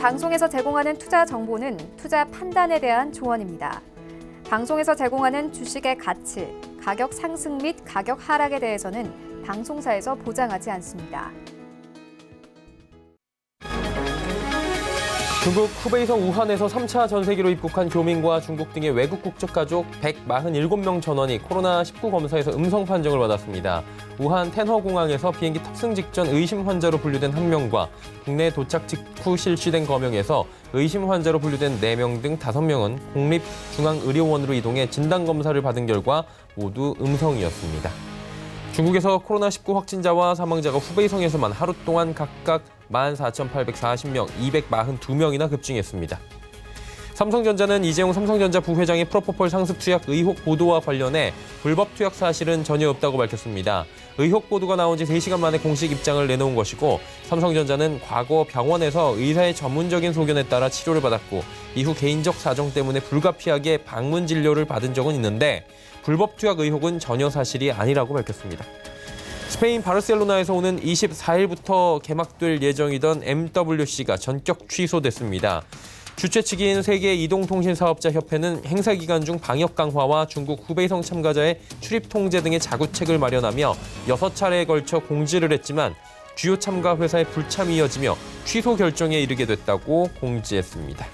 방송에서 제공하는 투자 정보는 투자 판단에 대한 조언입니다. 방송에서 제공하는 주식의 가치, 가격 상승 및 가격 하락에 대해서는 방송사에서 보장하지 않습니다. 중국 후베이성 우한에서 3차 전세기로 입국한 교민과 중국 등의 외국 국적 가족 147명 전원이 코로나19 검사에서 음성 판정을 받았습니다. 우한 텐허공항에서 비행기 탑승 직전 의심 환자로 분류된 1명과 국내 도착 직후 실시된 검역에서 의심 환자로 분류된 4명 등 5명은 국립중앙의료원으로 이동해 진단검사를 받은 결과 모두 음성이었습니다. 중국에서 코로나19 확진자와 사망자가 후베이성에서만 하루 동안 각각 14,840명, 242명이나 급증했습니다. 삼성전자는 이재용 삼성전자 부회장의 프로포폴 상습 투약 의혹 보도와 관련해 불법 투약 사실은 전혀 없다고 밝혔습니다. 의혹 보도가 나온 지 3시간 만에 공식 입장을 내놓은 것이고 삼성전자는 과거 병원에서 의사의 전문적인 소견에 따라 치료를 받았고 이후 개인적 사정 때문에 불가피하게 방문 진료를 받은 적은 있는데 불법 투약 의혹은 전혀 사실이 아니라고 밝혔습니다. 스페인 바르셀로나에서 오는 24일부터 개막될 예정이던 MWC가 전격 취소됐습니다. 주최 측인 세계이동통신사업자협회는 행사 기간 중 방역 강화와 중국 후베이성 참가자의 출입 통제 등의 자구책을 마련하며 6차례에 걸쳐 공지를 했지만 주요 참가 회사의 불참이 이어지며 취소 결정에 이르게 됐다고 공지했습니다.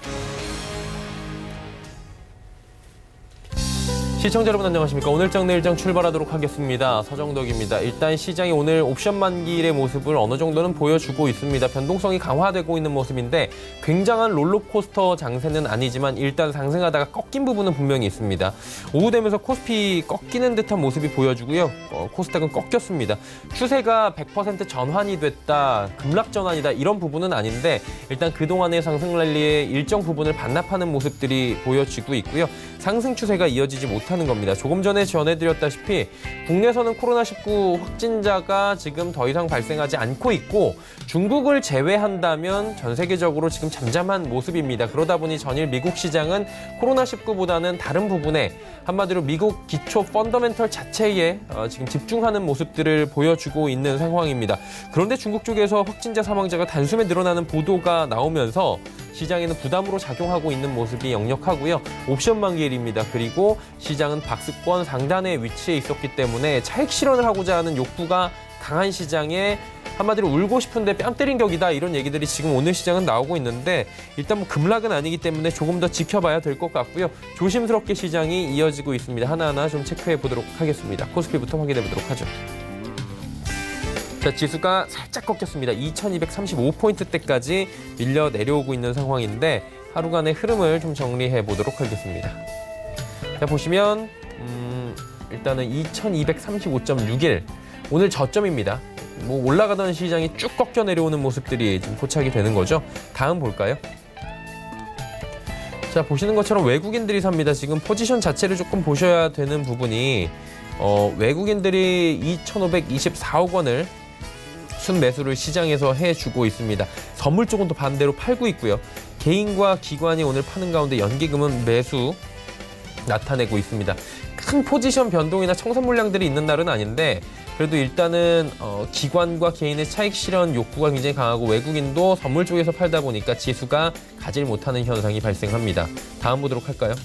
시청자 여러분 안녕하십니까. 오늘장 내일장 출발하도록 하겠습니다. 서정덕입니다. 일단 시장이 오늘 옵션 만기일의 모습을 어느 정도는 보여주고 있습니다. 변동성이 강화되고 있는 모습인데 굉장한 롤러코스터 장세는 아니지만 일단 상승하다가 꺾인 부분은 분명히 있습니다. 오후 되면서 코스피 꺾이는 듯한 모습이 보여주고요. 코스닥은 꺾였습니다. 추세가 100% 전환이 됐다, 급락 전환이다 이런 부분은 아닌데 일단 그동안의 상승 랠리의 일정 부분을 반납하는 모습들이 보여지고 있고요. 상승 추세가 이어지지 못하는 겁니다. 조금 전에 전해드렸다시피 국내에서는 코로나19 확진자가 지금 더 이상 발생하지 않고 있고 중국을 제외한다면 전 세계적으로 지금 잠잠한 모습입니다. 그러다 보니 전일 미국 시장은 코로나19보다는 다른 부분에 한마디로 미국 기초 펀더멘털 자체에 지금 집중하는 모습들을 보여주고 있는 상황입니다. 그런데 중국 쪽에서 확진자 사망자가 단숨에 늘어나는 보도가 나오면서 시장에는 부담으로 작용하고 있는 모습이 역력하고요. 옵션 만기일입니다. 그리고 시장은 박스권 상단에 위치해 있었기 때문에 차익 실현을 하고자 하는 욕구가 강한 시장에 한마디로 울고 싶은데 뺨 때린 격이다 이런 얘기들이 지금 오늘 시장은 나오고 있는데 일단 뭐 급락은 아니기 때문에 조금 더 지켜봐야 될 것 같고요. 조심스럽게 시장이 이어지고 있습니다. 하나하나 좀 체크해 보도록 하겠습니다. 코스피부터 확인해 보도록 하죠. 자, 지수가 살짝 꺾였습니다. 2235포인트대까지 밀려 내려오고 있는 상황인데 하루간의 흐름을 좀 정리해 보도록 하겠습니다. 자, 보시면 일단은 2235.61 오늘 저점입니다. 뭐 올라가던 시장이 쭉 꺾여 내려오는 모습들이 좀 포착이 되는 거죠. 다음 볼까요? 자, 보시는 것처럼 외국인들이 삽니다. 지금 포지션 자체를 조금 보셔야 되는 부분이 외국인들이 2,524억 원을 순매수를 시장에서 해주고 있습니다. 선물 쪽은 또 반대로 팔고 있고요. 개인과 기관이 오늘 파는 가운데 연기금은 매수 나타내고 있습니다. 큰 포지션 변동이나 청산 물량들이 있는 날은 아닌데 그래도 일단은 기관과 개인의 차익 실현 욕구가 굉장히 강하고 외국인도 선물 쪽에서 팔다 보니까 지수가 가질 못하는 현상이 발생합니다. 다음 보도록 할까요?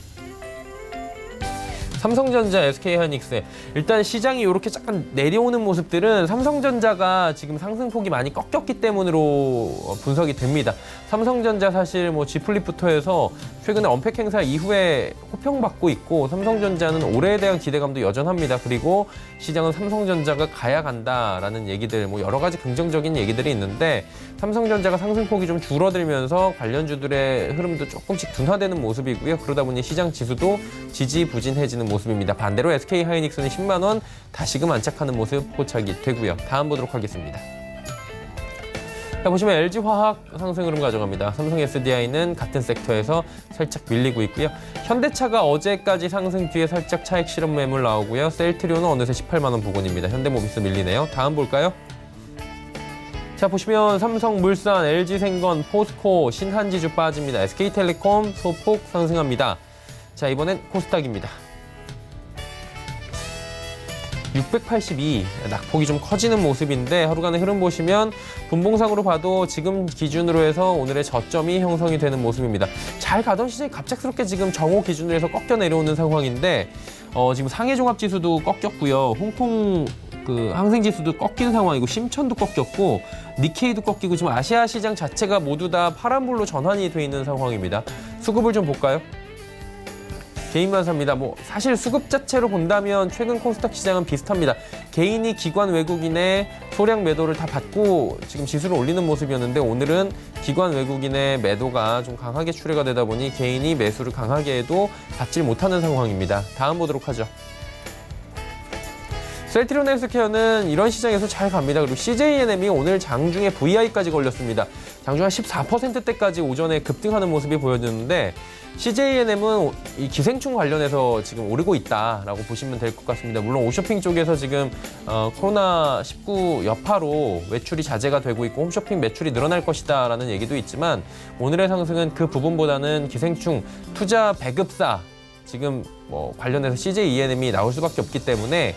삼성전자, SK하이닉스 일단 시장이 이렇게 약간 내려오는 모습들은 삼성전자가 지금 상승폭이 많이 꺾였기 때문으로 분석이 됩니다. 삼성전자 사실 뭐 G플립부터 해서 최근에 언팩 행사 이후에 호평받고 있고 삼성전자는 올해에 대한 기대감도 여전합니다. 그리고 시장은 삼성전자가 가야 간다라는 얘기들 뭐 여러 가지 긍정적인 얘기들이 있는데 삼성전자가 상승폭이 좀 줄어들면서 관련주들의 흐름도 조금씩 둔화되는 모습이고요. 그러다 보니 시장 지수도 지지부진해지는 모습입니다. 반대로 SK하이닉스는 10만 원 다시금 안착하는 모습 포착이 되고요. 다음 보도록 하겠습니다. 자, 보시면 LG화학 상승 흐름 가져갑니다. 삼성 SDI는 같은 섹터에서 살짝 밀리고 있고요. 현대차가 어제까지 상승 뒤에 살짝 차익 실현 매물 나오고요. 셀트리온은 어느새 18만 원 부근입니다. 현대모비스 밀리네요. 다음 볼까요? 자, 보시면 삼성물산, LG생건, 포스코, 신한지주 빠집니다. SK텔레콤 소폭 상승합니다. 자, 이번엔 코스닥입니다. 682, 낙폭이 좀 커지는 모습인데 하루간의 흐름 보시면 분봉상으로 봐도 지금 기준으로 해서 오늘의 저점이 형성이 되는 모습입니다. 잘 가던 시장이 갑작스럽게 지금 정오 기준으로 해서 꺾여 내려오는 상황인데 지금 상해종합지수도 꺾였고요. 홍콩 항생지수도 꺾인 상황이고 심천도 꺾였고 니케이도 꺾이고 지금 아시아 시장 자체가 모두 다 파란불로 전환이 돼 있는 상황입니다. 수급을 좀 볼까요? 개인만 삽니다. 사실 수급 자체로 본다면 최근 코스닥 시장은 비슷합니다. 개인이 기관 외국인의 소량 매도를 다 받고 지금 지수를 올리는 모습이었는데 오늘은 기관 외국인의 매도가 좀 강하게 출회가 되다 보니 개인이 매수를 강하게 해도 받질 못하는 상황입니다. 다음 보도록 하죠. 셀트리온 헬스케어는 이런 시장에서 잘 갑니다. 그리고 CJENM이 오늘 장중에 VI까지 걸렸습니다. 장중 한 14%대까지 오전에 급등하는 모습이 보여지는데 CJENM은 이 기생충 관련해서 지금 오르고 있다라고 보시면 될 것 같습니다. 물론 홈쇼핑 쪽에서 지금 코로나19 여파로 외출이 자제가 되고 있고 홈쇼핑 매출이 늘어날 것이다라는 얘기도 있지만 오늘의 상승은 그 부분보다는 기생충 투자 배급사 지금 관련해서 CJENM이 나올 수밖에 없기 때문에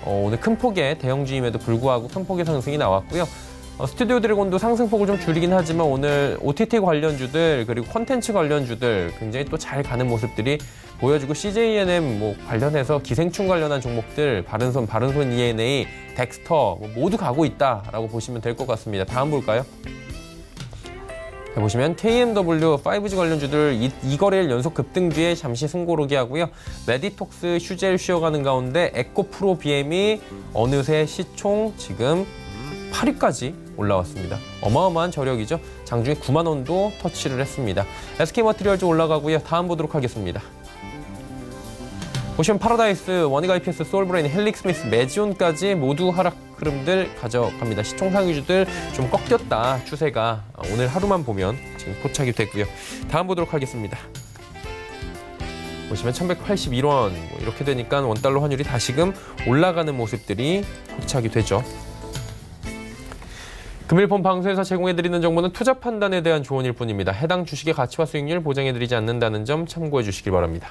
오늘 큰 폭의 대형주임에도 불구하고 큰 폭의 상승이 나왔고요. 스튜디오 드래곤도 상승폭을 좀 줄이긴 하지만 오늘 OTT 관련주들 그리고 콘텐츠 관련주들 굉장히 또 잘 가는 모습들이 보여지고 CJENM 관련해서 기생충 관련한 종목들 바른손 ENA, 덱스터 모두 가고 있다라고 보시면 될 것 같습니다. 다음 볼까요? 자, 보시면 KMW 5G 관련주들 이 거래일 연속 급등 뒤에 잠시 승고르기 하고요. 메디톡스 휴젤 쉬어가는 가운데 에코프로 BM이 어느새 시총 지금 8위까지 올라왔습니다. 어마어마한 저력이죠. 장중에 9만 원도 터치를 했습니다. SK마테리얼즈 올라가고요. 다음 보도록 하겠습니다. 보시면 파라다이스, 원익 IPS, 소울브레인, 헬릭스미스, 매지온까지 모두 하락 흐름들 가져갑니다. 시총 상위주들 좀 꺾였다 추세가 오늘 하루만 보면 지금 포착이 됐고요. 다음 보도록 하겠습니다. 보시면 1181원 이렇게 되니까 원달러 환율이 다시금 올라가는 모습들이 포착이 되죠. 금일 본 방송에서 제공해드리는 정보는 투자 판단에 대한 조언일 뿐입니다. 해당 주식의 가치와 수익률 보장해드리지 않는다는 점 참고해 주시길 바랍니다.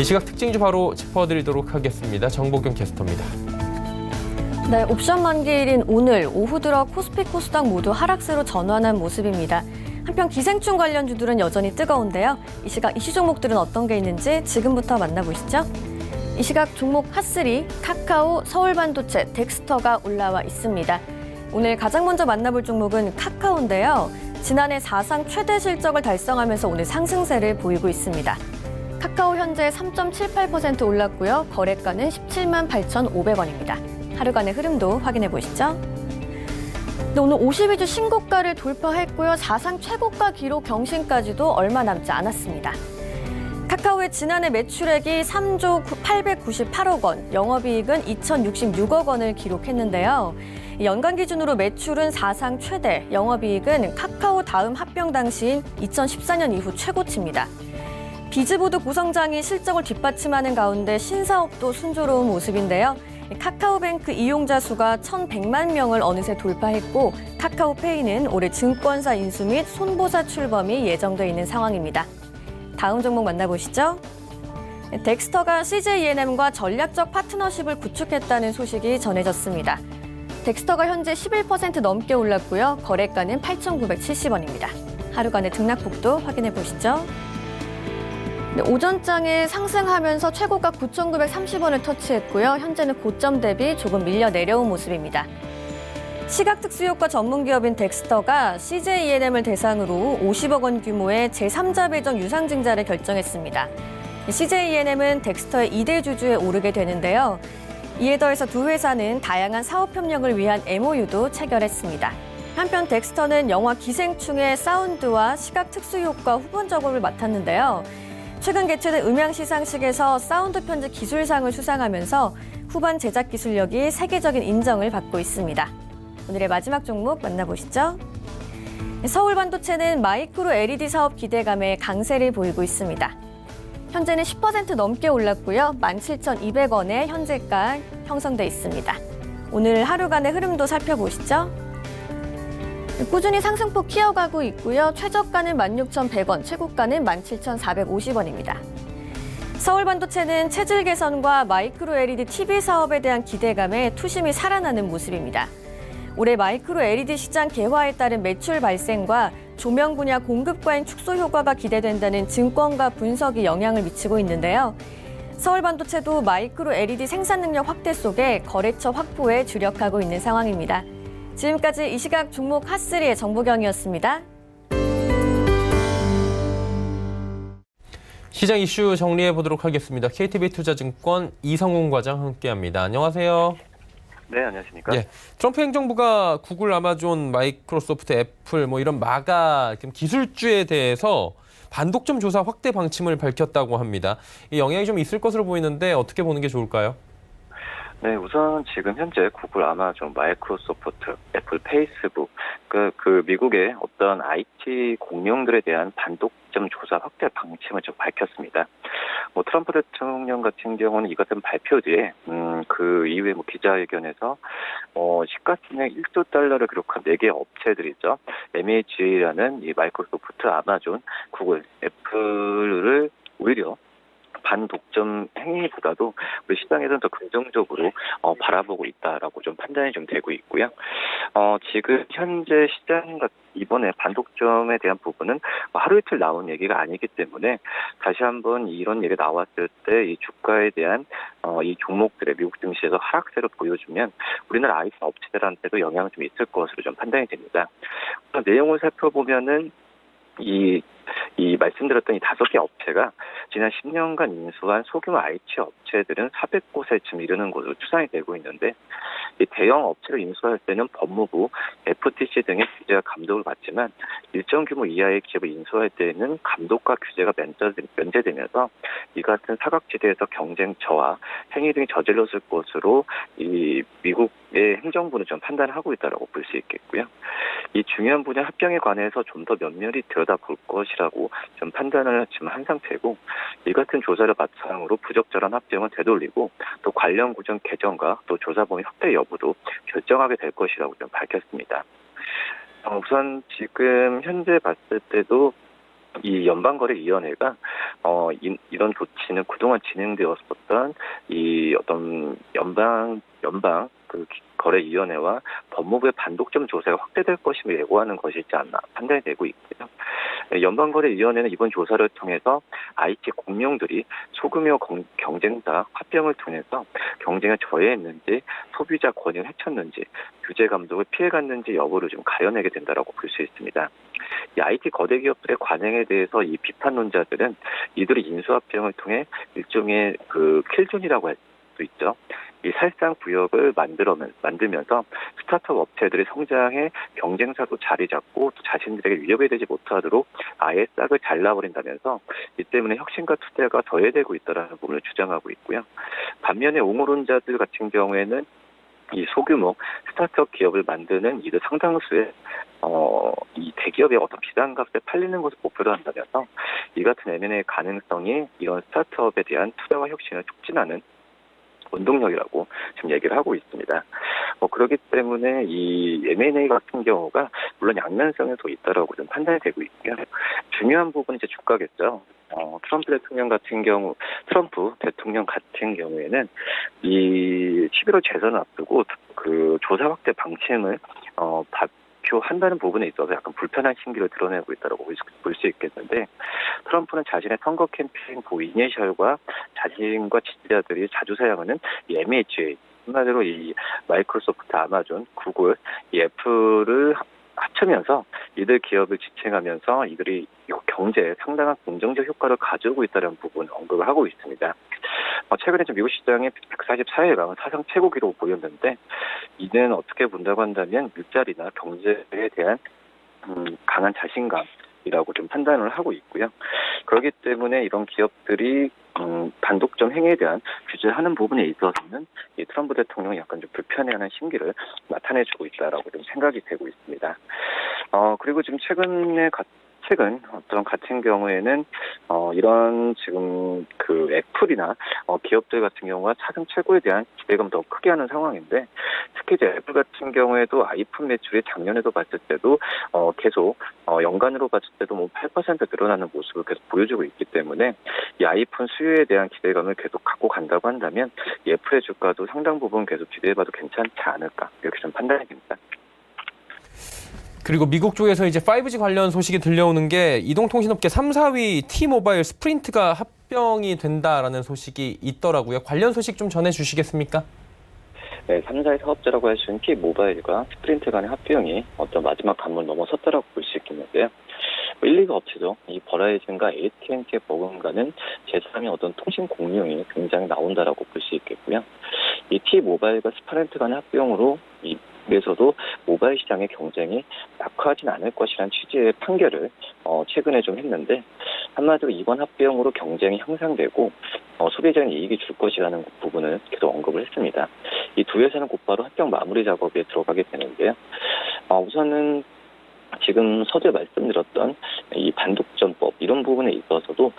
이 시각 특징주 바로 짚어드리도록 하겠습니다. 정보경 캐스터입니다. 네, 옵션 만기일인 오늘 오후 들어 코스피, 코스닥 모두 하락세로 전환한 모습입니다. 한편 기생충 관련주들은 여전히 뜨거운데요. 이 시각 이슈 종목들은 어떤 게 있는지 지금부터 만나보시죠. 이 시각 종목 핫3, 카카오, 서울반도체, 덱스터가 올라와 있습니다. 오늘 가장 먼저 만나볼 종목은 카카오인데요. 지난해 사상 최대 실적을 달성하면서 오늘 상승세를 보이고 있습니다. 카카오 현재 3.78% 올랐고요. 거래가는 17만 8,500원입니다. 하루간의 흐름도 확인해 보시죠. 네, 오늘 52주 신고가를 돌파했고요. 사상 최고가 기록 경신까지도 얼마 남지 않았습니다. 카카오의 지난해 매출액이 3조 898억 원, 영업이익은 2,066억 원을 기록했는데요. 연간 기준으로 매출은 사상 최대, 영업이익은 카카오 다음 합병 당시인 2014년 이후 최고치입니다. 비즈보드 구성장이 실적을 뒷받침하는 가운데 신사업도 순조로운 모습인데요. 카카오뱅크 이용자 수가 1,100만 명을 어느새 돌파했고 카카오페이는 올해 증권사 인수 및 손보사 출범이 예정돼 있는 상황입니다. 다음 종목 만나보시죠. 덱스터가 CJENM과 전략적 파트너십을 구축했다는 소식이 전해졌습니다. 덱스터가 현재 11% 넘게 올랐고요. 거래가는 8,970원입니다. 하루간의 등락폭도 확인해 보시죠. 네, 오전장에 상승하면서 최고가 9,930원을 터치했고요. 현재는 고점 대비 조금 밀려 내려온 모습입니다. 시각특수효과 전문기업인 덱스터가 CJENM을 대상으로 50억 원 규모의 제3자 배정 유상증자를 결정했습니다. CJENM은 덱스터의 2대 주주에 오르게 되는데요. 이에 더해서 두 회사는 다양한 사업 협력을 위한 MOU도 체결했습니다. 한편 덱스터는 영화 기생충의 사운드와 시각특수효과 후보 작업을 맡았는데요. 최근 개최된 음향 시상식에서 사운드 편집 기술상을 수상하면서 후반 제작 기술력이 세계적인 인정을 받고 있습니다. 오늘의 마지막 종목 만나보시죠. 서울반도체는 마이크로 LED 사업 기대감에 강세를 보이고 있습니다. 현재는 10% 넘게 올랐고요. 17,200원의 현재가 형성돼 있습니다. 오늘 하루간의 흐름도 살펴보시죠. 꾸준히 상승폭 키워가고 있고요. 최저가는 16,100원, 최고가는 17,450원입니다. 서울반도체는 체질 개선과 마이크로 LED TV 사업에 대한 기대감에 투심이 살아나는 모습입니다. 올해 마이크로 LED 시장 개화에 따른 매출 발생과 조명 분야 공급 과잉 축소 효과가 기대된다는 증권가 분석이 영향을 미치고 있는데요. 서울반도체도 마이크로 LED 생산 능력 확대 속에 거래처 확보에 주력하고 있는 상황입니다. 지금까지 이 시각 종목 핫3의 정보경이었습니다. 시장 이슈 정리해 보도록 하겠습니다. KTB투자증권 이성훈 과장 함께합니다. 안녕하세요. 네, 안녕하십니까? 예, 트럼프 행정부가 구글, 아마존, 마이크로소프트, 애플 이런 마가 기술주에 대해서 반독점 조사 확대 방침을 밝혔다고 합니다. 이 영향이 좀 있을 것으로 보이는데 어떻게 보는 게 좋을까요? 네, 우선 지금 현재 구글, 아마존, 마이크로소프트, 애플, 페이스북, 그 미국의 어떤 IT 공룡들에 대한 반독점 조사 확대 방침을 좀 밝혔습니다. 트럼프 대통령 같은 경우는 이 같은 발표 뒤에 그 이후에 기자회견에서 시가총액 1조 달러를 기록한 4개 업체들이죠. MHA라는 이 마이크로소프트, 아마존, 구글, 애플을 오히려 반독점 행위보다도 우리 시장에서는 더 긍정적으로 바라보고 있다라고 좀 판단이 좀 되고 있고요. 지금 현재 시장 이번에 반독점에 대한 부분은 하루 이틀 나온 얘기가 아니기 때문에 다시 한번 이런 얘기가 나왔을 때 이 주가에 대한 이 종목들의 미국 증시에서 하락세를 보여주면 우리나라 IT 업체들한테도 영향이 좀 있을 것으로 좀 판단이 됩니다. 내용을 살펴보면은 이 말씀드렸던 이 5개 업체가 지난 10년간 인수한 소규모 IT 업체들은 400곳에 지금 이르는 것으로 추산이 되고 있는데, 이 대형 업체를 인수할 때는 법무부, FTC 등의 규제와 감독을 받지만 일정 규모 이하의 기업을 인수할 때는 감독과 규제가 면제되면서 이 같은 사각지대에서 경쟁 저하, 행위 등이 저질렀을 것으로 이 미국의 행정부는 좀 판단을 하고 있다고 볼 수 있겠고요. 이 중요한 분야 합병에 관해서 좀 더 면밀히 들여다볼 것이라고 좀 판단을 지금 한 상태고, 이 같은 조사를 바탕으로 부적절한 합병은 되돌리고 또 관련 구정 개정과 또 조사 범위 확대 여부도 결정하게 될 것이라고 좀 밝혔습니다. 우선 지금 현재 봤을 때도 이 연방거래위원회가 이런 조치는 그동안 진행되었었던 이 어떤 연방 그 거래위원회와 법무부의 반독점 조사가 확대될 것임을 예고하는 것이지 않나 판단이 되고 있고요. 연방거래위원회는 이번 조사를 통해서 IT 공룡들이 소규모 경쟁사 합병을 통해서 경쟁에 저해했는지, 소비자 권익을 해쳤는지, 규제 감독을 피해갔는지 여부를 좀 가려내게 된다라고 볼 수 있습니다. 이 IT 거대 기업들의 관행에 대해서 이 비판론자들은 이들이 인수합병을 통해 일종의 그 킬존이라고 할 수 있죠. 이 살상 구역을 만들면서 스타트업 업체들의 성장에 경쟁사도 자리 잡고 또 자신들에게 위협이 되지 못하도록 아예 싹을 잘라버린다면서 이 때문에 혁신과 투자가 더해되고 있다는 부분을 주장하고 있고요. 반면에 옹호론자들 같은 경우에는 이 소규모 스타트업 기업을 만드는 이들 상당수의 이 대기업의 어떤 비상값에 팔리는 것을 목표로 한다면서 이 같은 M&A 가능성이 이런 스타트업에 대한 투자와 혁신을 촉진하는 원동력이라고 지금 얘기를 하고 있습니다. 그렇기 때문에 이 M&A 같은 경우가 물론 양면성이 더 있다라고 좀 판단이 되고 있고요. 중요한 부분은 이제 주가겠죠. 트럼프 대통령 같은 경우에는 이 11월 재선을 앞두고 그 조사 확대 방침을 발표한다는 부분에 있어서 약간 불편한 심기를 드러내고 있다고 볼 수 있겠는데, 트럼프는 자신의 선거 캠페인 이니셜과 자신과 지지자들이 자주 사용하는 이 MHA, 한마디로 이 마이크로소프트, 아마존, 구글, 이 애플을 합치면서 이들 기업을 지칭하면서 이들이 경제에 상당한 긍정적 효과를 가지고 있다는 부분을 언급을 하고 있습니다. 최근에 미국 시장의 144일간 사상 최고 기록을 보였는데, 이는 어떻게 본다고 한다면 일자리나 경제에 대한 강한 자신감이라고 좀 판단을 하고 있고요. 그렇기 때문에 이런 기업들이 반독점 행위에 대한 규제하는 부분에 있어서는 이 트럼프 대통령이 약간 좀 불편해하는 심기를 나타내주고 있다라고 좀 생각이 되고 있습니다. 그리고 지금 최근 어떤 같은 경우에는 이런 지금 그 애플이나 기업들 같은 경우가 차등 최고에 대한 기대감 더 크게 하는 상황인데, 특히 이제 애플 같은 경우에도 아이폰 매출이 작년에도 봤을 때도 계속 연간으로 봤을 때도 뭐 8% 늘어나는 모습을 계속 보여주고 있기 때문에 이 아이폰 수요에 대한 기대감을 계속 갖고 간다고 한다면 이 애플의 주가도 상당 부분 계속 기대해봐도 괜찮지 않을까, 이렇게 좀 판단이 됩니다. 그리고 미국 쪽에서 이제 5G 관련 소식이 들려오는 게 이동통신업계 3, 4위 T-모바일 스프린트가 합병이 된다라는 소식이 있더라고요. 관련 소식 좀 전해주시겠습니까? 네, 3사의 사업자라고 할 수 있는 T-모바일과 스프린트 간의 합병이 어떤 마지막 관문을 넘어섰다라고 볼 수 있겠는데요. 1, 2가 업체죠. 이 버라이즌과 AT&T의 버금가는 제3의 어떤 통신 공룡이 굉장히 나온다라고 볼 수 있겠고요. 이 T-모바일과 스프린트 간의 합병으로 그래서도 모바일 시장의 경쟁이 낙화하진 않을 것이라는 취지의 판결을 최근에 좀 했는데, 한마디로 이번 합병으로 경쟁이 향상되고 소비자는 이익이 줄 것이라는 부분을 계속 언급을 했습니다. 이 두 회사는 곧바로 합병 마무리 작업에 들어가게 되는데요. 우선은 지금 서두에 말씀드렸던 이 반독점법 이런 부분에 있어서도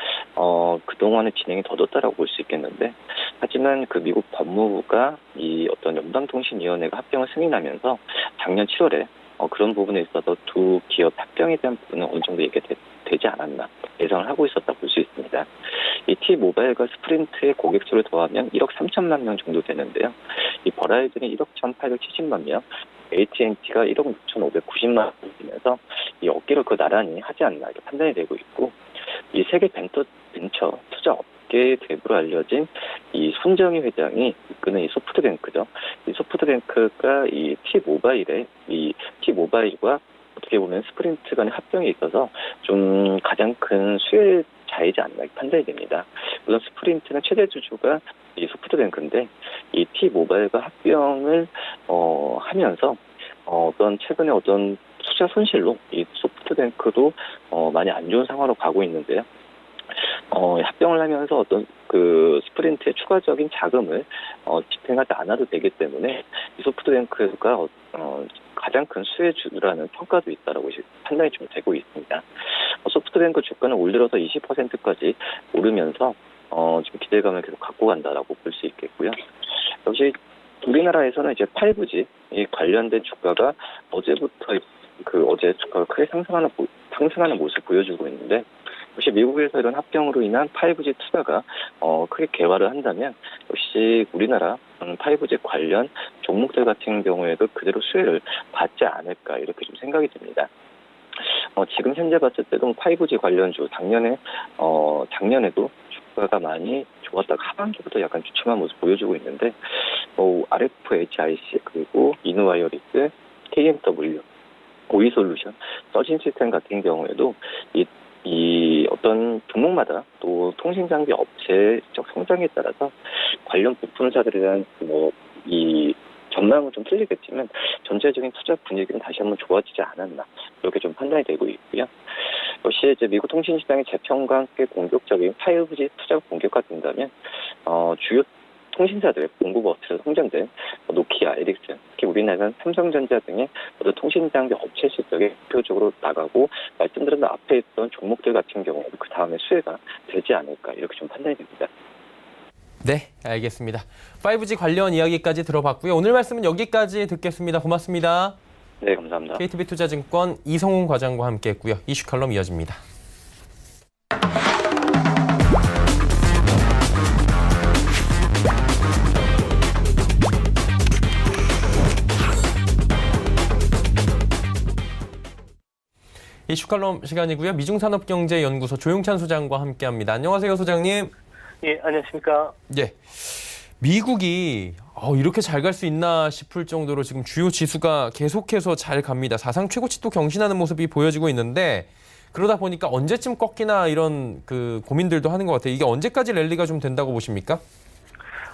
그동안의 진행이 더뎠다라고 볼 수 있겠는데, 하지만 그 미국 법무부가 이 어떤 연방통신위원회가 합병을 승인하면서 작년 7월에 그런 부분에 있어서 두 기업 합병에 대한 부분은 어느 정도 얘기가 되지 않았나 예상을 하고 있었다 볼 수 있습니다. 이 T-모바일과 스프린트의 고객 수를 더하면 1억 3천만 명 정도 되는데요. 이 버라이즌이 1억 1,870만 명, AT&T가 1억 6,590만 명이면서 이 어깨를 나란히 하지 않나 이렇게 판단이 되고 있고, 이 세계 벤처 투자 업계의 대부로 알려진 이 손정희 회장이 이끄는 이 소프트뱅크죠. 이 소프트뱅크가 이 T-모바일과 어떻게 보면 스프린트 간의 합병에 있어서 좀 가장 큰 수혜자이지 않나 판단이 됩니다. 물론 스프린트는 최대 주주가 이 소프트뱅크인데, 이 T-모바일과 합병을 하면서 최근에 어떤 투자 손실로 이 소프트뱅크도 많이 안 좋은 상황으로 가고 있는데요. 합병을 하면서 어떤 그 스프린트의 추가적인 자금을 집행하지 않아도 되기 때문에 이 소프트뱅크가 가장 큰 수혜주라는 평가도 있다라고 판단이 좀 되고 있습니다. 소프트뱅크 주가는 올 들어서 20%까지 오르면서 지금 기대감을 계속 갖고 간다라고 볼 수 있겠고요. 역시 우리나라에서는 이제 5G 이 관련된 주가가 어제부터 어제 주가가 크게 상승하는 모습을 보여주고 있는데, 역시 미국에서 이런 합병으로 인한 5G 투자가 크게 개화를 한다면 역시 우리나라 5G 관련 종목들 같은 경우에도 그대로 수혜를 받지 않을까, 이렇게 좀 생각이 듭니다. 지금 현재 봤을 때도 5G 관련주 작년에도 주가가 많이 좋았다가 하반기부터 약간 주춤한 모습 보여주고 있는데, RFHIC 그리고 이노와이어리스, KMW, 오이솔루션, 서진시스템 같은 경우에도 이 어떤 종목마다 또 통신장비 업체적 성장에 따라서 관련 부품사들에 대한 이 전망은 좀 틀리겠지만 전체적인 투자 분위기는 다시 한번 좋아지지 않았나, 이렇게 좀 판단이 되고 있고요. 역시 이제 미국 통신시장의 재평과 함께 공격적인 5G 투자가 본격화된다면 주요 통신사들 공급 업체로 성장된 노키아, 에릭슨, 특히 우리나라는 삼성전자 등의 통신장비 업체 실적이 대표적으로 나가고, 말씀드린 앞에 있던 종목들 같은 경우에도 그 다음에 수혜가 되지 않을까, 이렇게 좀 판단이 됩니다. 네, 알겠습니다. 5G 관련 이야기까지 들어봤고요. 오늘 말씀은 여기까지 듣겠습니다. 고맙습니다. 네, 감사합니다. KTB투자증권 이성훈 과장과 함께했고요. 이슈 칼럼 이어집니다. 이슈 칼럼 시간이고요. 미중산업경제연구소 조용찬 소장과 함께합니다. 안녕하세요, 소장님. 예, 안녕하십니까. 예, 미국이 이렇게 잘 갈 수 있나 싶을 정도로 지금 주요 지수가 계속해서 잘 갑니다. 사상 최고치도 경신하는 모습이 보여지고 있는데, 그러다 보니까 언제쯤 꺾이나 이런 고민들도 하는 것 같아요. 이게 언제까지 랠리가 좀 된다고 보십니까?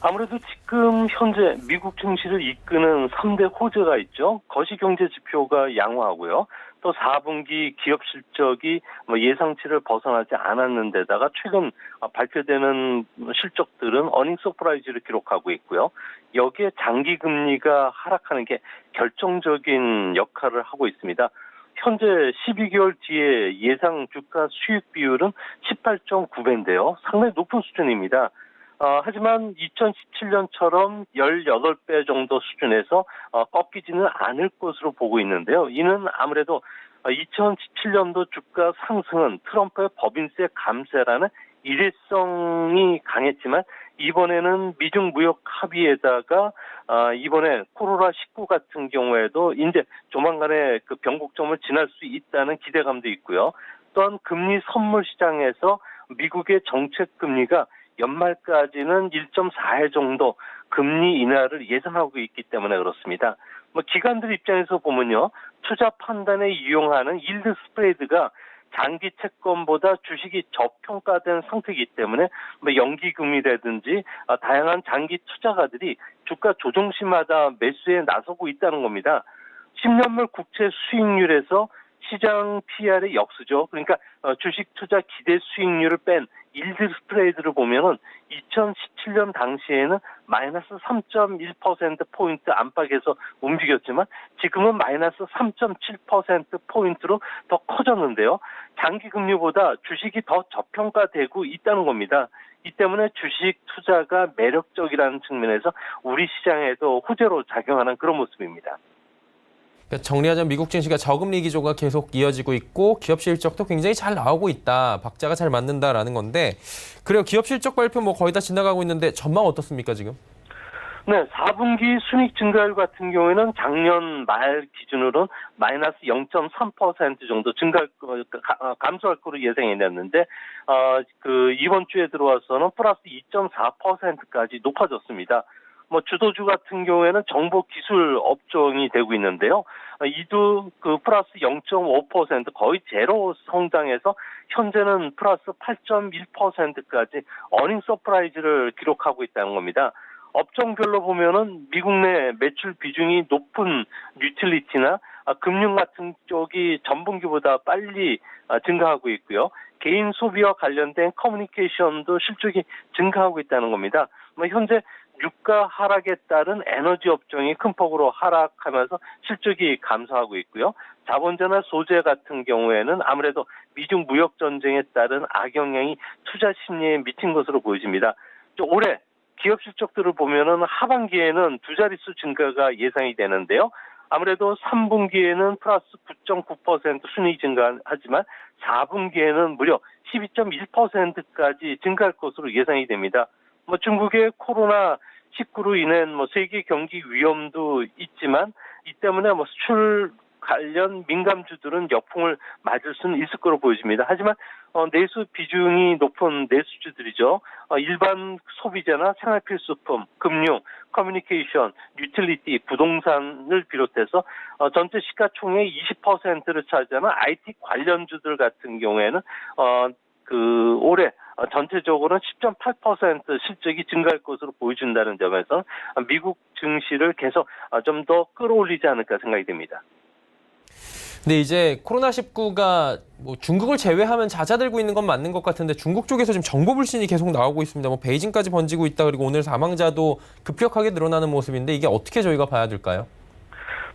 아무래도 지금 현재 미국 증시를 이끄는 3대 호재가 있죠. 거시경제 지표가 양호하고요. 또 4분기 기업 실적이 예상치를 벗어나지 않았는 데다가 최근 발표되는 실적들은 어닝 서프라이즈를 기록하고 있고요. 여기에 장기 금리가 하락하는 게 결정적인 역할을 하고 있습니다. 현재 12개월 뒤에 예상 주가 수익 비율은 18.9배인데요. 상당히 높은 수준입니다. 하지만 2017년처럼 18배 정도 수준에서 꺾이지는 않을 것으로 보고 있는데요. 이는 아무래도 2017년도 주가 상승은 트럼프의 법인세 감세라는 일회성이 강했지만 이번에는 미중 무역 합의에다가 이번에 코로나19 같은 경우에도 이제 조만간에 그 변곡점을 지날 수 있다는 기대감도 있고요. 또한 금리 선물 시장에서 미국의 정책 금리가 연말까지는 1.4회 정도 금리 인하를 예상하고 있기 때문에 그렇습니다. 기관들 입장에서 보면요, 투자 판단에 이용하는 일드 스프레드가 장기 채권보다 주식이 저평가된 상태이기 때문에 연기금이라든지 다양한 장기 투자가들이 주가 조정시마다 매수에 나서고 있다는 겁니다. 10년물 국채 수익률에서 시장 PR의 역수죠. 그러니까 주식 투자 기대 수익률을 뺀 일드 스프레드를 보면은 2017년 당시에는 마이너스 3.1%포인트 안팎에서 움직였지만 지금은 마이너스 3.7%포인트로 더 커졌는데요. 장기 금리보다 주식이 더 저평가되고 있다는 겁니다. 이 때문에 주식 투자가 매력적이라는 측면에서 우리 시장에도 호재로 작용하는 그런 모습입니다. 정리하자면 미국 증시가 저금리 기조가 계속 이어지고 있고 기업 실적도 굉장히 잘 나오고 있다. 박자가 잘 맞는다라는 건데 그래요. 기업 실적 발표 거의 다 지나가고 있는데 전망 어떻습니까 지금? 네, 4분기 순이익 증가율 같은 경우에는 작년 말 기준으로는 마이너스 0.3% 정도 감소할 거로 예상해냈는데 이번 주에 들어와서는 플러스 2.4%까지 높아졌습니다. 주도주 같은 경우에는 정보 기술 업종이 되고 있는데요. 이도 플러스 0.5% 거의 제로 성장해서 현재는 플러스 8.1%까지 어닝 서프라이즈를 기록하고 있다는 겁니다. 업종별로 보면은 미국 내 매출 비중이 높은 유틸리티나 금융 같은 쪽이 전분기보다 빨리 증가하고 있고요. 개인 소비와 관련된 커뮤니케이션도 실적이 증가하고 있다는 겁니다. 현재 유가 하락에 따른 에너지 업종이 큰 폭으로 하락하면서 실적이 감소하고 있고요. 자본재나 소재 같은 경우에는 아무래도 미중 무역 전쟁에 따른 악영향이 투자 심리에 미친 것으로 보여집니다. 올해 기업 실적들을 보면은 하반기에는 두 자릿수 증가가 예상이 되는데요. 아무래도 3분기에는 플러스 9.9% 순이익 증가하지만 4분기에는 무려 12.1%까지 증가할 것으로 예상이 됩니다. 중국의 코로나19로 인한 세계 경기 위험도 있지만 이 때문에 수출 관련 민감주들은 역풍을 맞을 수는 있을 거로 보여집니다. 하지만 내수 비중이 높은 내수주들이죠. 일반 소비재나 생활필수품, 금융, 커뮤니케이션, 유틸리티, 부동산을 비롯해서 전체 시가총액 20%를 차지하는 IT 관련주들 같은 경우에는 올해 전체적으로는 10.8% 실적이 증가할 것으로 보여준다는 점에서 미국 증시를 계속 좀 더 끌어올리지 않을까 생각이 됩니다. 근데 이제 코로나19가 중국을 제외하면 잦아들고 있는 건 맞는 것 같은데 중국 쪽에서 지금 정보 불신이 계속 나오고 있습니다. 베이징까지 번지고 있다. 그리고 오늘 사망자도 급격하게 늘어나는 모습인데 이게 어떻게 저희가 봐야 될까요?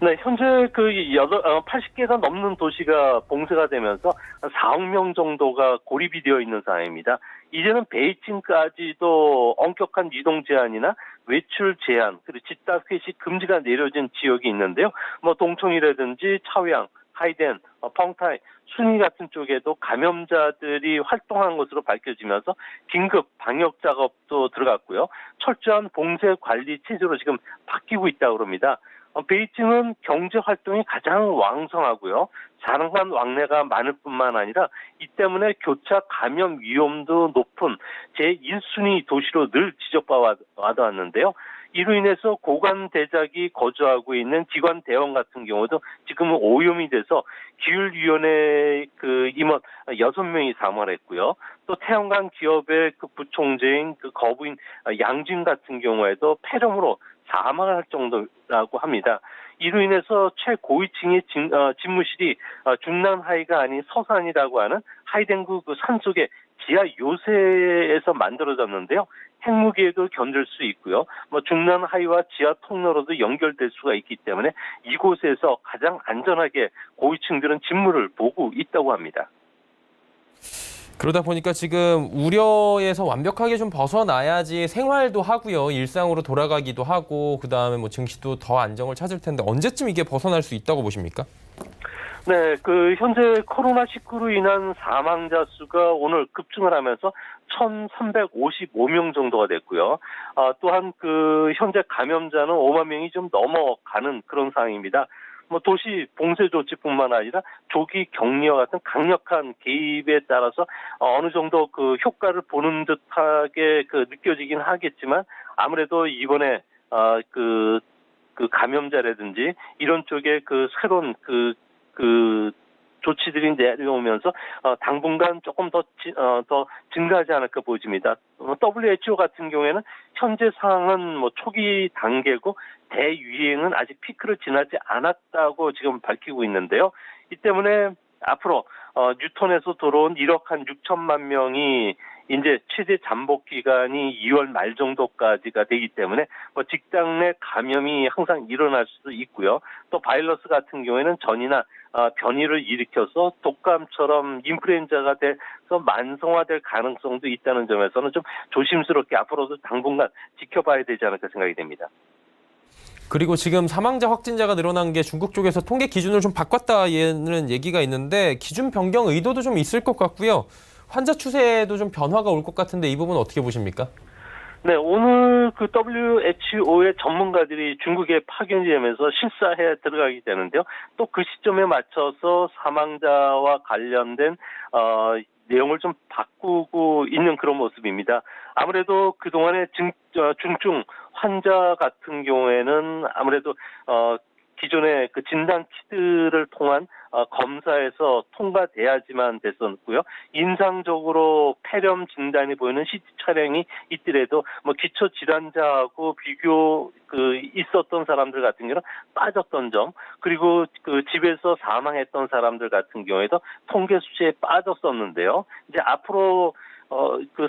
네, 현재 80개가 넘는 도시가 봉쇄가 되면서 4억 명 정도가 고립이 되어 있는 상황입니다. 이제는 베이징까지도 엄격한 이동 제한이나 외출 제한, 그리고 집단 회식 금지가 내려진 지역이 있는데요. 동청이라든지 차오양, 하이덴, 펑타이, 순위 같은 쪽에도 감염자들이 활동한 것으로 밝혀지면서 긴급 방역 작업도 들어갔고요. 철저한 봉쇄 관리 체제로 지금 바뀌고 있다고 합니다. 베이징은 경제 활동이 가장 왕성하고요. 사람간 왕래가 많을 뿐만 아니라 이 때문에 교차 감염 위험도 높은 제1순위 도시로 늘 지적받아왔는데요. 이로 인해서 고관 대작이 거주하고 있는 기관 대원 같은 경우도 지금은 오염이 돼서 기율위원회 임원 6명이 사망했고요. 또 태양광 기업의 부총재인 거부인 양진 같은 경우에도 폐렴으로 사망할 정도라고 합니다. 이로 인해서 최고위층의 집무실이 중남하이가 아닌 서산이라고 하는 하이덴구 산속의 지하 요새에서 만들어졌는데요. 핵무기에도 견딜 수 있고요. 중난 하이와 지하 통로로도 연결될 수가 있기 때문에 이곳에서 가장 안전하게 고위층들은 진물을 보고 있다고 합니다. 그러다 보니까 지금 우려에서 완벽하게 좀 벗어나야지 생활도 하고요. 일상으로 돌아가기도 하고 그다음에 뭐 증시도 더 안정을 찾을 텐데 언제쯤 이게 벗어날 수 있다고 보십니까? 네, 현재 코로나19로 인한 사망자 수가 오늘 급증을 하면서 1,355명 정도가 됐고요. 또한 현재 감염자는 5만 명이 좀 넘어가는 그런 상황입니다. 도시 봉쇄 조치뿐만 아니라 조기 격리와 같은 강력한 개입에 따라서 어느 정도 효과를 보는 듯하게 느껴지긴 하겠지만 아무래도 이번에 감염자라든지 이런 쪽에 새로운 조치들이 내려오면서 당분간 조금 더 증가하지 않을까 보입니다. WHO 같은 경우에는 현재 상황은 초기 단계고 대유행은 아직 피크를 지나지 않았다고 지금 밝히고 있는데요. 이 때문에 앞으로 뉴턴에서 들어온 1억 한 6천만 명이 이제 최대 잠복 기간이 2월 말 정도까지가 되기 때문에 직장 내 감염이 항상 일어날 수도 있고요. 또 바이러스 같은 경우에는 전이나 변이를 일으켜서 독감처럼 인플루엔자가 돼서 만성화될 가능성도 있다는 점에서는 좀 조심스럽게 앞으로도 당분간 지켜봐야 되지 않을까 생각이 됩니다. 그리고 지금 사망자 확진자가 늘어난 게 중국 쪽에서 통계 기준을 좀 바꿨다는 얘기가 있는데 기준 변경 의도도 좀 있을 것 같고요. 환자 추세에도 좀 변화가 올 것 같은데 이 부분 어떻게 보십니까? 네, 오늘 WHO의 전문가들이 중국에 파견이 되면서 실사에 들어가게 되는데요. 또 그 시점에 맞춰서 사망자와 관련된 내용을 좀 바꾸고 있는 그런 모습입니다. 아무래도 그동안에 중증 환자 같은 경우에는 아무래도 기존의 진단 키트를 통한 검사에서 통과돼야지만 됐었고요. 인상적으로 폐렴 진단이 보이는 CT 촬영이 있더라도 기초 질환자하고 비교 있었던 사람들 같은 경우는 빠졌던 점, 그리고 집에서 사망했던 사람들 같은 경우에도 통계 수치에 빠졌었는데요. 이제 앞으로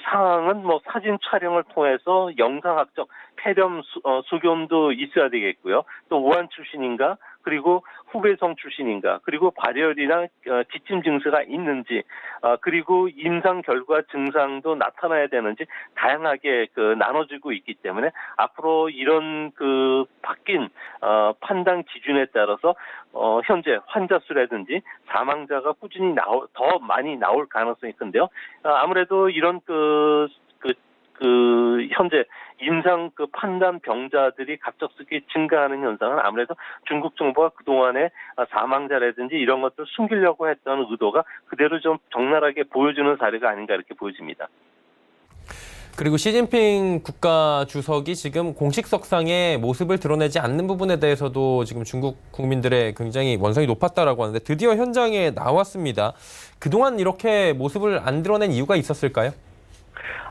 상황은 사진 촬영을 통해서 영상학적 폐렴 수견도 있어야 되겠고요. 또 우한 출신인가, 그리고 후베성 출신인가, 그리고 발열이나 기침 증세가 있는지, 그리고 임상 결과 증상도 나타나야 되는지 다양하게 나눠지고 있기 때문에 앞으로 이런 바뀐 판단 기준에 따라서 현재 환자 수라든지 사망자가 꾸준히 더 많이 나올 가능성이 큰데요. 아무래도 이런 현재 임상 판단 병자들이 갑작스럽게 증가하는 현상은 아무래도 중국 정부가 그동안에 사망자라든지 이런 것들을 숨기려고 했던 의도가 그대로 좀 적나라하게 보여주는 사례가 아닌가 이렇게 보여집니다. 그리고 시진핑 국가 주석이 지금 공식석상에 모습을 드러내지 않는 부분에 대해서도 지금 중국 국민들의 굉장히 원성이 높았다라고 하는데 드디어 현장에 나왔습니다. 그동안 이렇게 모습을 안 드러낸 이유가 있었을까요?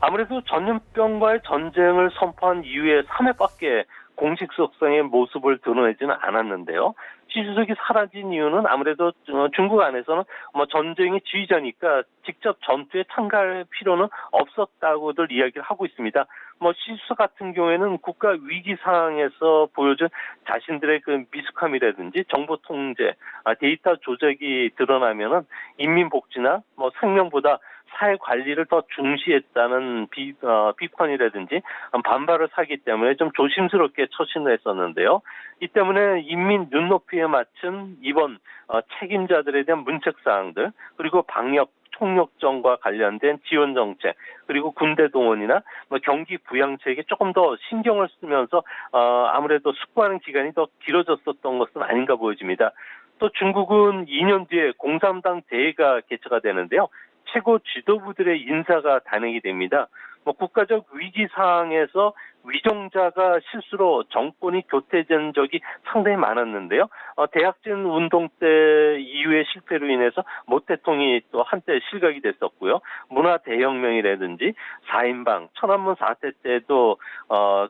아무래도 전염병과의 전쟁을 선포한 이후에 3회밖에 공식석상의 모습을 드러내지는 않았는데요. 시 주석이 사라진 이유는 아무래도 중국 안에서는 전쟁의 지휘자니까 직접 전투에 참가할 필요는 없었다고들 이야기를 하고 있습니다. 시 주석 같은 경우에는 국가 위기 상황에서 보여준 자신들의 미숙함이라든지 정보 통제, 데이터 조작이 드러나면은 인민 복지나 생명보다 사회 관리를 더 중시했다는 비판이라든지 반발을 사기 때문에 좀 조심스럽게 처신을 했었는데요. 이 때문에 인민 눈높이에 맞춘 이번 책임자들에 대한 문책 사항들, 그리고 방역 총력전과 관련된 지원 정책, 그리고 군대 동원이나 경기 부양책에 조금 더 신경을 쓰면서 아무래도 숙고하는 기간이 더 길어졌었던 것은 아닌가 보여집니다. 또 중국은 2년 뒤에 공산당 대회가 개최가 되는데요. 최고 지도부들의 인사가 단행이 됩니다. 국가적 위기 상황에서 위정자가 실수로 정권이 교체된 적이 상당히 많았는데요. 대학진 운동 때 이후의 실패로 인해서 모 대통령이 또 한때 실각이 됐었고요. 문화 대혁명이라든지 4인방, 천안문 사태 때도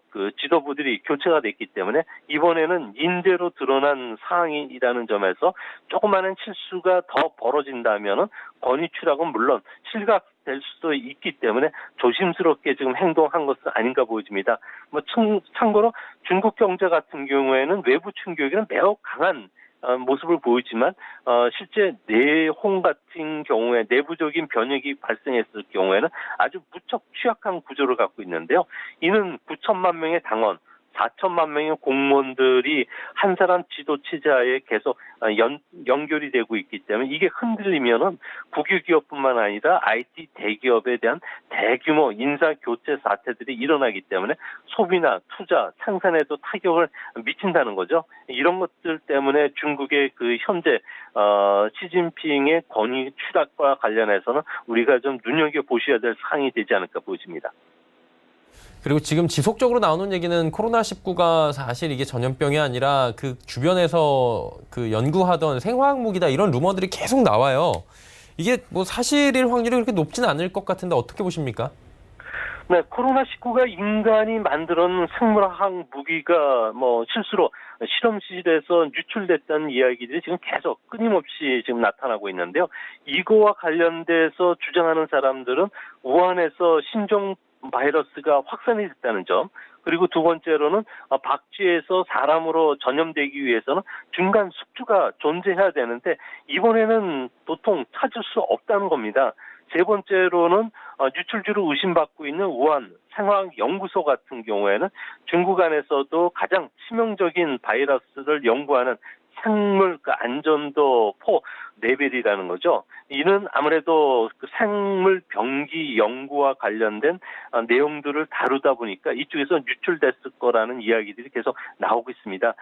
그 지도부들이 교체가 됐기 때문에 이번에는 인재로 드러난 상황이라는 점에서 조그마한 실수가 더 벌어진다면은 권위 추락은 물론 실각될 수도 있기 때문에 조심스럽게 지금 행동한 것은 아닌가 보여집니다. 참고로 중국 경제 같은 경우에는 외부 충격에는 매우 강한 모습을 보이지만 실제 내홍 같은 경우에 내부적인 변혁이 발생했을 경우에는 아주 무척 취약한 구조를 갖고 있는데요. 이는 9천만 명의 당원, 4천만 명의 공무원들이 한 사람 지도 체제하에 계속 연결이 되고 있기 때문에 이게 흔들리면은 국유기업뿐만 아니라 IT 대기업에 대한 대규모 인사 교체 사태들이 일어나기 때문에 소비나 투자, 생산에도 타격을 미친다는 거죠. 이런 것들 때문에 중국의 그 현재 시진핑의 권위 추락과 관련해서는 우리가 좀 눈여겨보셔야 될 사항이 되지 않을까 보여집니다. 그리고 지금 지속적으로 나오는 얘기는 코로나19가 사실 이게 전염병이 아니라 그 주변에서 그 연구하던 생화학 무기다 이런 루머들이 계속 나와요. 이게 뭐 사실일 확률이 그렇게 높지는 않을 것 같은데 어떻게 보십니까? 네, 코로나19가 인간이 만들어낸 생물학 무기가 실수로 실험실에서 유출됐다는 이야기들이 지금 계속 끊임없이 지금 나타나고 있는데요. 이거와 관련돼서 주장하는 사람들은 우한에서 신종 바이러스가 확산이 됐다는 점, 그리고 두 번째로는 박쥐에서 사람으로 전염되기 위해서는 중간 숙주가 존재해야 되는데 이번에는 도통 찾을 수 없다는 겁니다. 세 번째로는 유출주로 의심받고 있는 우한 생화학연구소 같은 경우에는 중국 안에서도 가장 치명적인 바이러스를 연구하는 생물 안전도 4레벨이라는 거죠. 이는 아무래도 그 생물 병기 연구와 관련된 내용들을 다루다 보니까 이쪽에서 유출됐을 거라는 이야기들이 계속 나오고 있습니다.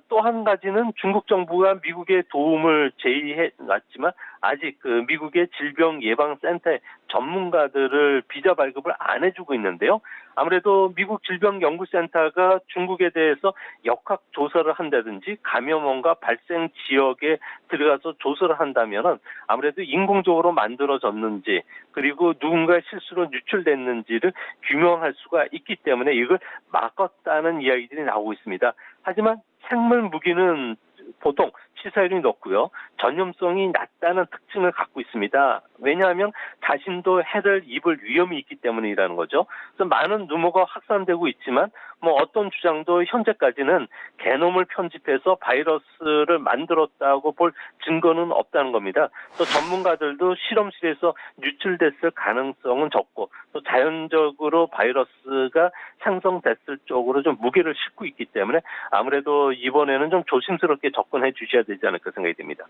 또 한 가지는 중국 정부가 미국의 도움을 제의해 왔지만 아직 그 미국의 질병예방센터의 전문가들을 비자 발급을 안 해주고 있는데요. 아무래도 미국 질병연구센터가 중국에 대해서 역학 조사를 한다든지 감염원과 발생 지역에 들어가서 조사를 한다면은 아무래도 인공적으로 만들어졌는지 그리고 누군가의 실수로 유출됐는지를 규명할 수가 있기 때문에 이걸 막았다는 이야기들이 나오고 있습니다. 하지만 생물 무기는 보통 치사율이 높고요. 전염성이 낮다는 특징을 갖고 있습니다. 왜냐하면 자신도 해를 입을 위험이 있기 때문이라는 거죠. 그래서 많은 루머가 확산되고 있지만 어떤 주장도 현재까지는 게놈을 편집해서 바이러스를 만들었다고 볼 증거는 없다는 겁니다. 또 전문가들도 실험실에서 유출됐을 가능성은 적고 또 자연적으로 바이러스가 생성됐을 쪽으로 좀 무게를 싣고 있기 때문에 아무래도 이번에는 좀 조심스럽게 접근해 주셔야 되지 않을까 생각이 듭니다.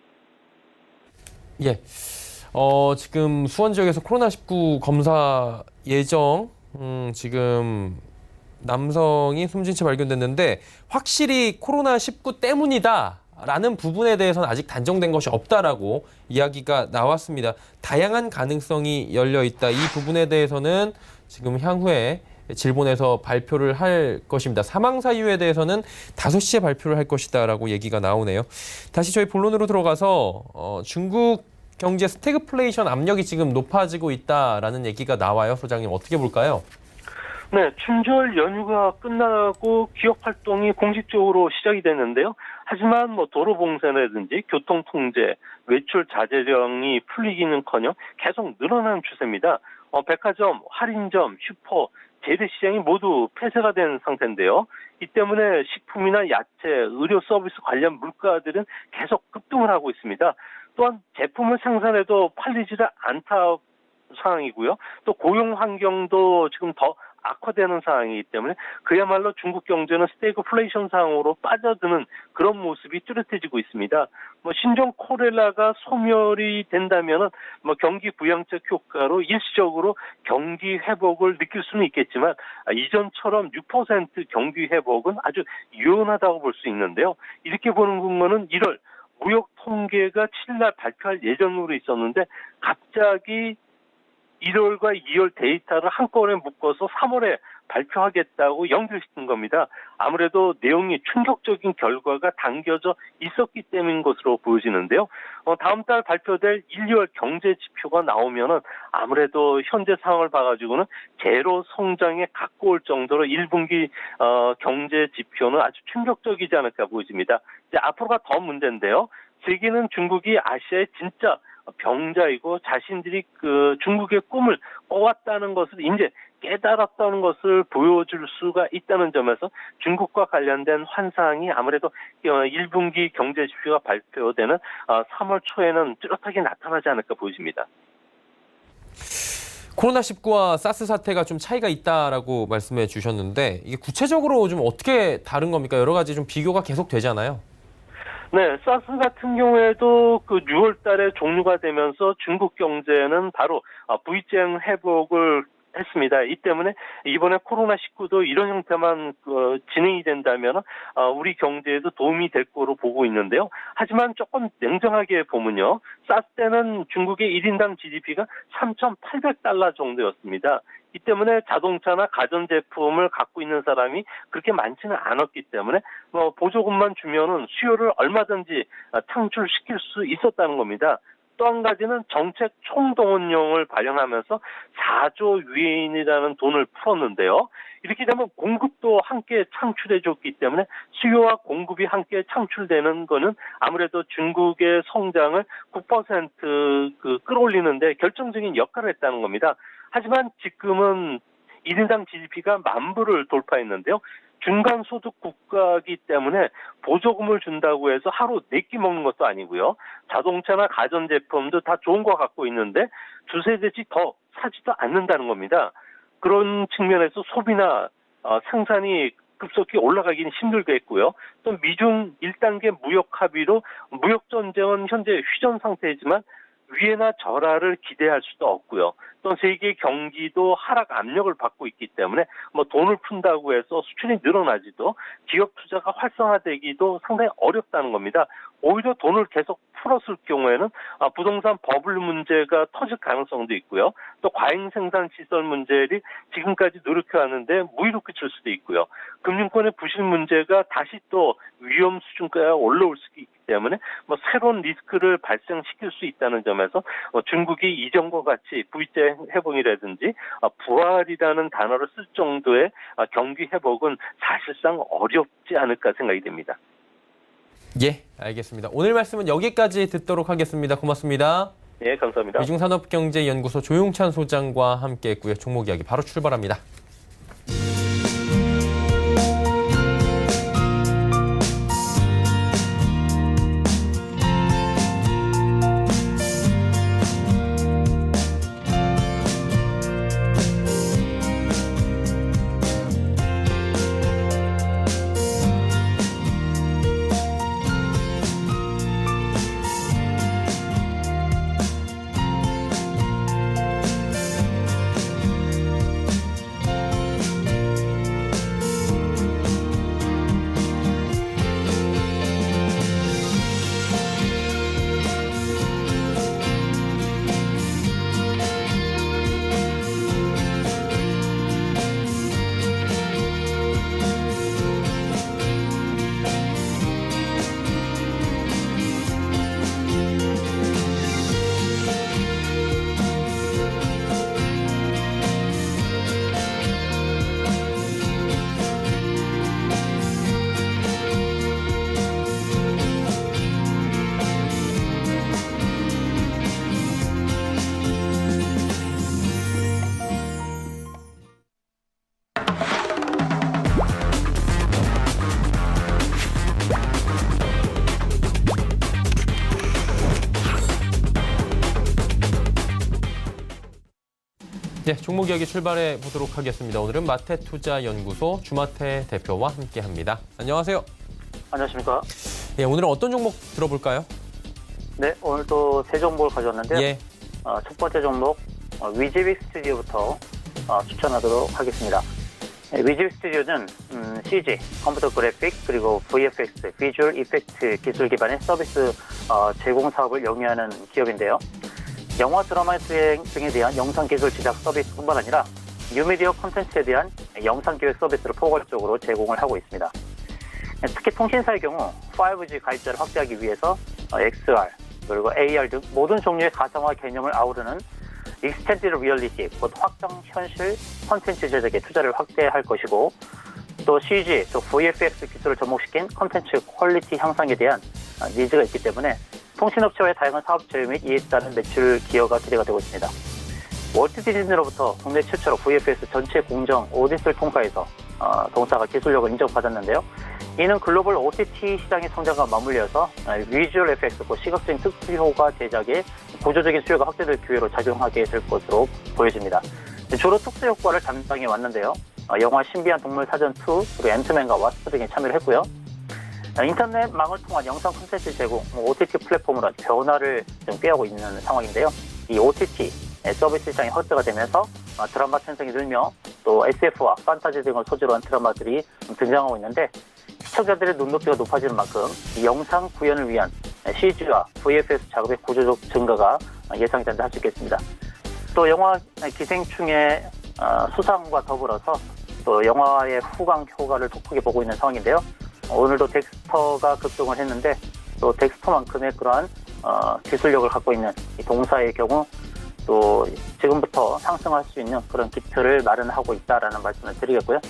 예. 지금 수원 지역에서 코로나19 검사 예정, 지금 남성이 숨진 채 발견됐는데 확실히 코로나19 때문이다라는 부분에 대해서는 아직 단정된 것이 없다라고 이야기가 나왔습니다. 다양한 가능성이 열려 있다. 이 부분에 대해서는 지금 향후에 질본에서 발표를 할 것입니다. 사망 사유에 대해서는 5시에 발표를 할 것이다라고 얘기가 나오네요. 다시 저희 본론으로 들어가서 중국 경제 스태그플레이션 압력이 지금 높아지고 있다라는 얘기가 나와요. 소장님 어떻게 볼까요? 네, 춘절 연휴가 끝나고 기업 활동이 공식적으로 시작이 됐는데요. 하지만 도로 봉쇄라든지 교통 통제, 외출 자제령이 풀리기는커녕 계속 늘어나는 추세입니다. 백화점, 할인점, 슈퍼, 재래시장이 모두 폐쇄가 된 상태인데요. 이 때문에 식품이나 야채, 의료 서비스 관련 물가들은 계속 급등을 하고 있습니다. 또한 제품을 생산해도 팔리지를 않다 상황이고요. 또 고용 환경도 지금 더 악화되는 상황이기 때문에 그야말로 중국 경제는 스태그플레이션 상황으로 빠져드는 그런 모습이 뚜렷해지고 있습니다. 신종 코렐라가 소멸이 된다면은 경기 부양책 효과로 일시적으로 경기 회복을 느낄 수는 있겠지만 이전처럼 6% 경기 회복은 아주 유연하다고 볼 수 있는데요. 이렇게 보는 거는 1월 무역 통계가 7일 발표할 예정으로 있었는데 갑자기 1월과 2월 데이터를 한꺼번에 묶어서 3월에 발표하겠다고 연결시킨 겁니다. 아무래도 내용이 충격적인 결과가 담겨져 있었기 때문인 것으로 보여지는데요. 다음 달 발표될 1, 2월 경제 지표가 나오면은 아무래도 현재 상황을 봐가지고는 제로 성장에 가까울 정도로 1분기 경제 지표는 아주 충격적이지 않을까 보여집니다. 이제 앞으로가 더 문제인데요. 세계는 중국이 아시아의 진짜 병자이고 자신들이 그 중국의 꿈을 꿔왔다는 것을 이제 깨달았다는 것을 보여줄 수가 있다는 점에서 중국과 관련된 환상이 아무래도 1분기 경제 지표가 발표되는 3월 초에는 뚜렷하게 나타나지 않을까 보여집니다. 코로나19와 사스 사태가 좀 차이가 있다라고 말씀해 주셨는데 이게 구체적으로 좀 어떻게 다른 겁니까? 여러 가지 좀 비교가 계속 되잖아요. 네, 사스 같은 경우에도 그 6월 달에 종료가 되면서 중국 경제는 바로 V자형 회복을 했습니다. 이 때문에 이번에 코로나19도 이런 형태만 진행이 된다면 우리 경제에도 도움이 될 거로 보고 있는데요. 하지만 조금 냉정하게 보면요. 사스 때는 중국의 1인당 GDP가 3,800달러 정도였습니다. 이 때문에 자동차나 가전제품을 갖고 있는 사람이 그렇게 많지는 않았기 때문에 보조금만 주면은 수요를 얼마든지 창출시킬 수 있었다는 겁니다. 또 한 가지는 정책 총동원령을 발행하면서 4조 유엔이라는 돈을 풀었는데요. 이렇게 되면 공급도 함께 창출해줬기 때문에 수요와 공급이 함께 창출되는 거는 아무래도 중국의 성장을 9% 끌어올리는 데 결정적인 역할을 했다는 겁니다. 하지만 지금은 1인당 GDP가 10,000불을 돌파했는데요. 중간소득 국가이기 때문에 보조금을 준다고 해서 하루 4끼 먹는 것도 아니고요. 자동차나 가전제품도 다 좋은 거 갖고 있는데 두세 대씩 더 사지도 않는다는 겁니다. 그런 측면에서 소비나 생산이 급속히 올라가기는 힘들겠고요. 또 미중 1단계 무역 합의로 무역 전쟁은 현재 휴전 상태이지만 위해나 절하를 기대할 수도 없고요. 또 세계 경기도 하락 압력을 받고 있기 때문에 돈을 푼다고 해서 수출이 늘어나지도 기업 투자가 활성화되기도 상당히 어렵다는 겁니다. 오히려 돈을 계속 풀었을 경우에는 부동산 버블 문제가 터질 가능성도 있고요. 또 과잉 생산 시설 문제를 지금까지 노력해왔는데 무이롭게 칠 수도 있고요. 금융권의 부실 문제가 다시 또 위험 수준까지 올라올 수 있기 때문에 새로운 리스크를 발생시킬 수 있다는 점에서 중국이 이전과 같이 V자 회복이라든지 부활이라는 단어를 쓸 정도의 경기 회복은 사실상 어렵지 않을까 생각이 됩니다. 예, 알겠습니다. 오늘 말씀은 여기까지 듣도록 하겠습니다. 고맙습니다. 예, 감사합니다. 미중산업경제연구소 조용찬 소장과 함께했고요. 종목 이야기 바로 출발합니다. 네, 종목 이야기 출발해 보도록 하겠습니다. 오늘은 마태투자연구소 주마태 대표와 함께합니다. 안녕하세요. 안녕하십니까. 예, 오늘은 어떤 종목 들어볼까요? 네, 오늘도 세 종목을 가져왔는데요. 예, 첫 번째 종목 위즈빅 스튜디오부터 추천하도록 하겠습니다. 위즈빅 스튜디오는 CG, 컴퓨터 그래픽, 그리고 VFX, 비주얼 이펙트 기술 기반의 서비스 제공 사업을 영위하는 기업인데요. 영화 드라마 수행 등에 대한 영상 기술 제작 서비스뿐만 아니라 뉴미디어 콘텐츠에 대한 영상 기획 서비스를 포괄적으로 제공을 하고 있습니다. 특히 통신사의 경우 5G 가입자를 확대하기 위해서 XR 그리고 AR 등 모든 종류의 가상화 개념을 아우르는 익스텐디드 리얼리티, 곧 확장 현실 콘텐츠 제작에 투자를 확대할 것이고, 또 CG, 또 VFX 기술을 접목시킨 콘텐츠 퀄리티 향상에 대한 니즈가 있기 때문에 통신업체와의 다양한 사업 제휴 및 이에 따른 매출 기여가 기대가 되고 있습니다. 월트 디즈니로부터 국내 최초로 VFX 전체 공정 오디트를 통과해서 동사가 기술력을 인정받았는데요. 이는 글로벌 OTT 시장의 성장과 맞물려서 비주얼 에펙트, 시각적인 특수효과 제작에 구조적인 수요가 확대될 기회로 작용하게 될 것으로 보여집니다. 주로 특수효과를 담당해 왔는데요. 영화 신비한 동물 사전 2, 그리고 앤트맨과 와스프 등에 참여를 했고요. 인터넷망을 통한 영상 콘텐츠 제공, OTT 플랫폼으로 변화를 좀 꾀하고 있는 상황인데요. 이 OTT 서비스 시장이 확대가 되면서 드라마 편성이 늘며 또 SF와 판타지 등을 소재로 한 드라마들이 등장하고 있는데, 시청자들의 눈높이가 높아지는 만큼 이 영상 구현을 위한 CG와 VFX 작업의 구조적 증가가 예상이 된다 할 수 있겠습니다. 또 영화 기생충의 수상과 더불어서 또 영화의 후광 효과를 더 크게 보고 있는 상황인데요. 오늘도 덱스터가 급등을 했는데, 또 덱스터만큼의 그러한 기술력을 갖고 있는 이 동사의 경우 또 지금부터 상승할 수 있는 그런 기틀을 마련하고 있다라는 말씀을 드리겠고요.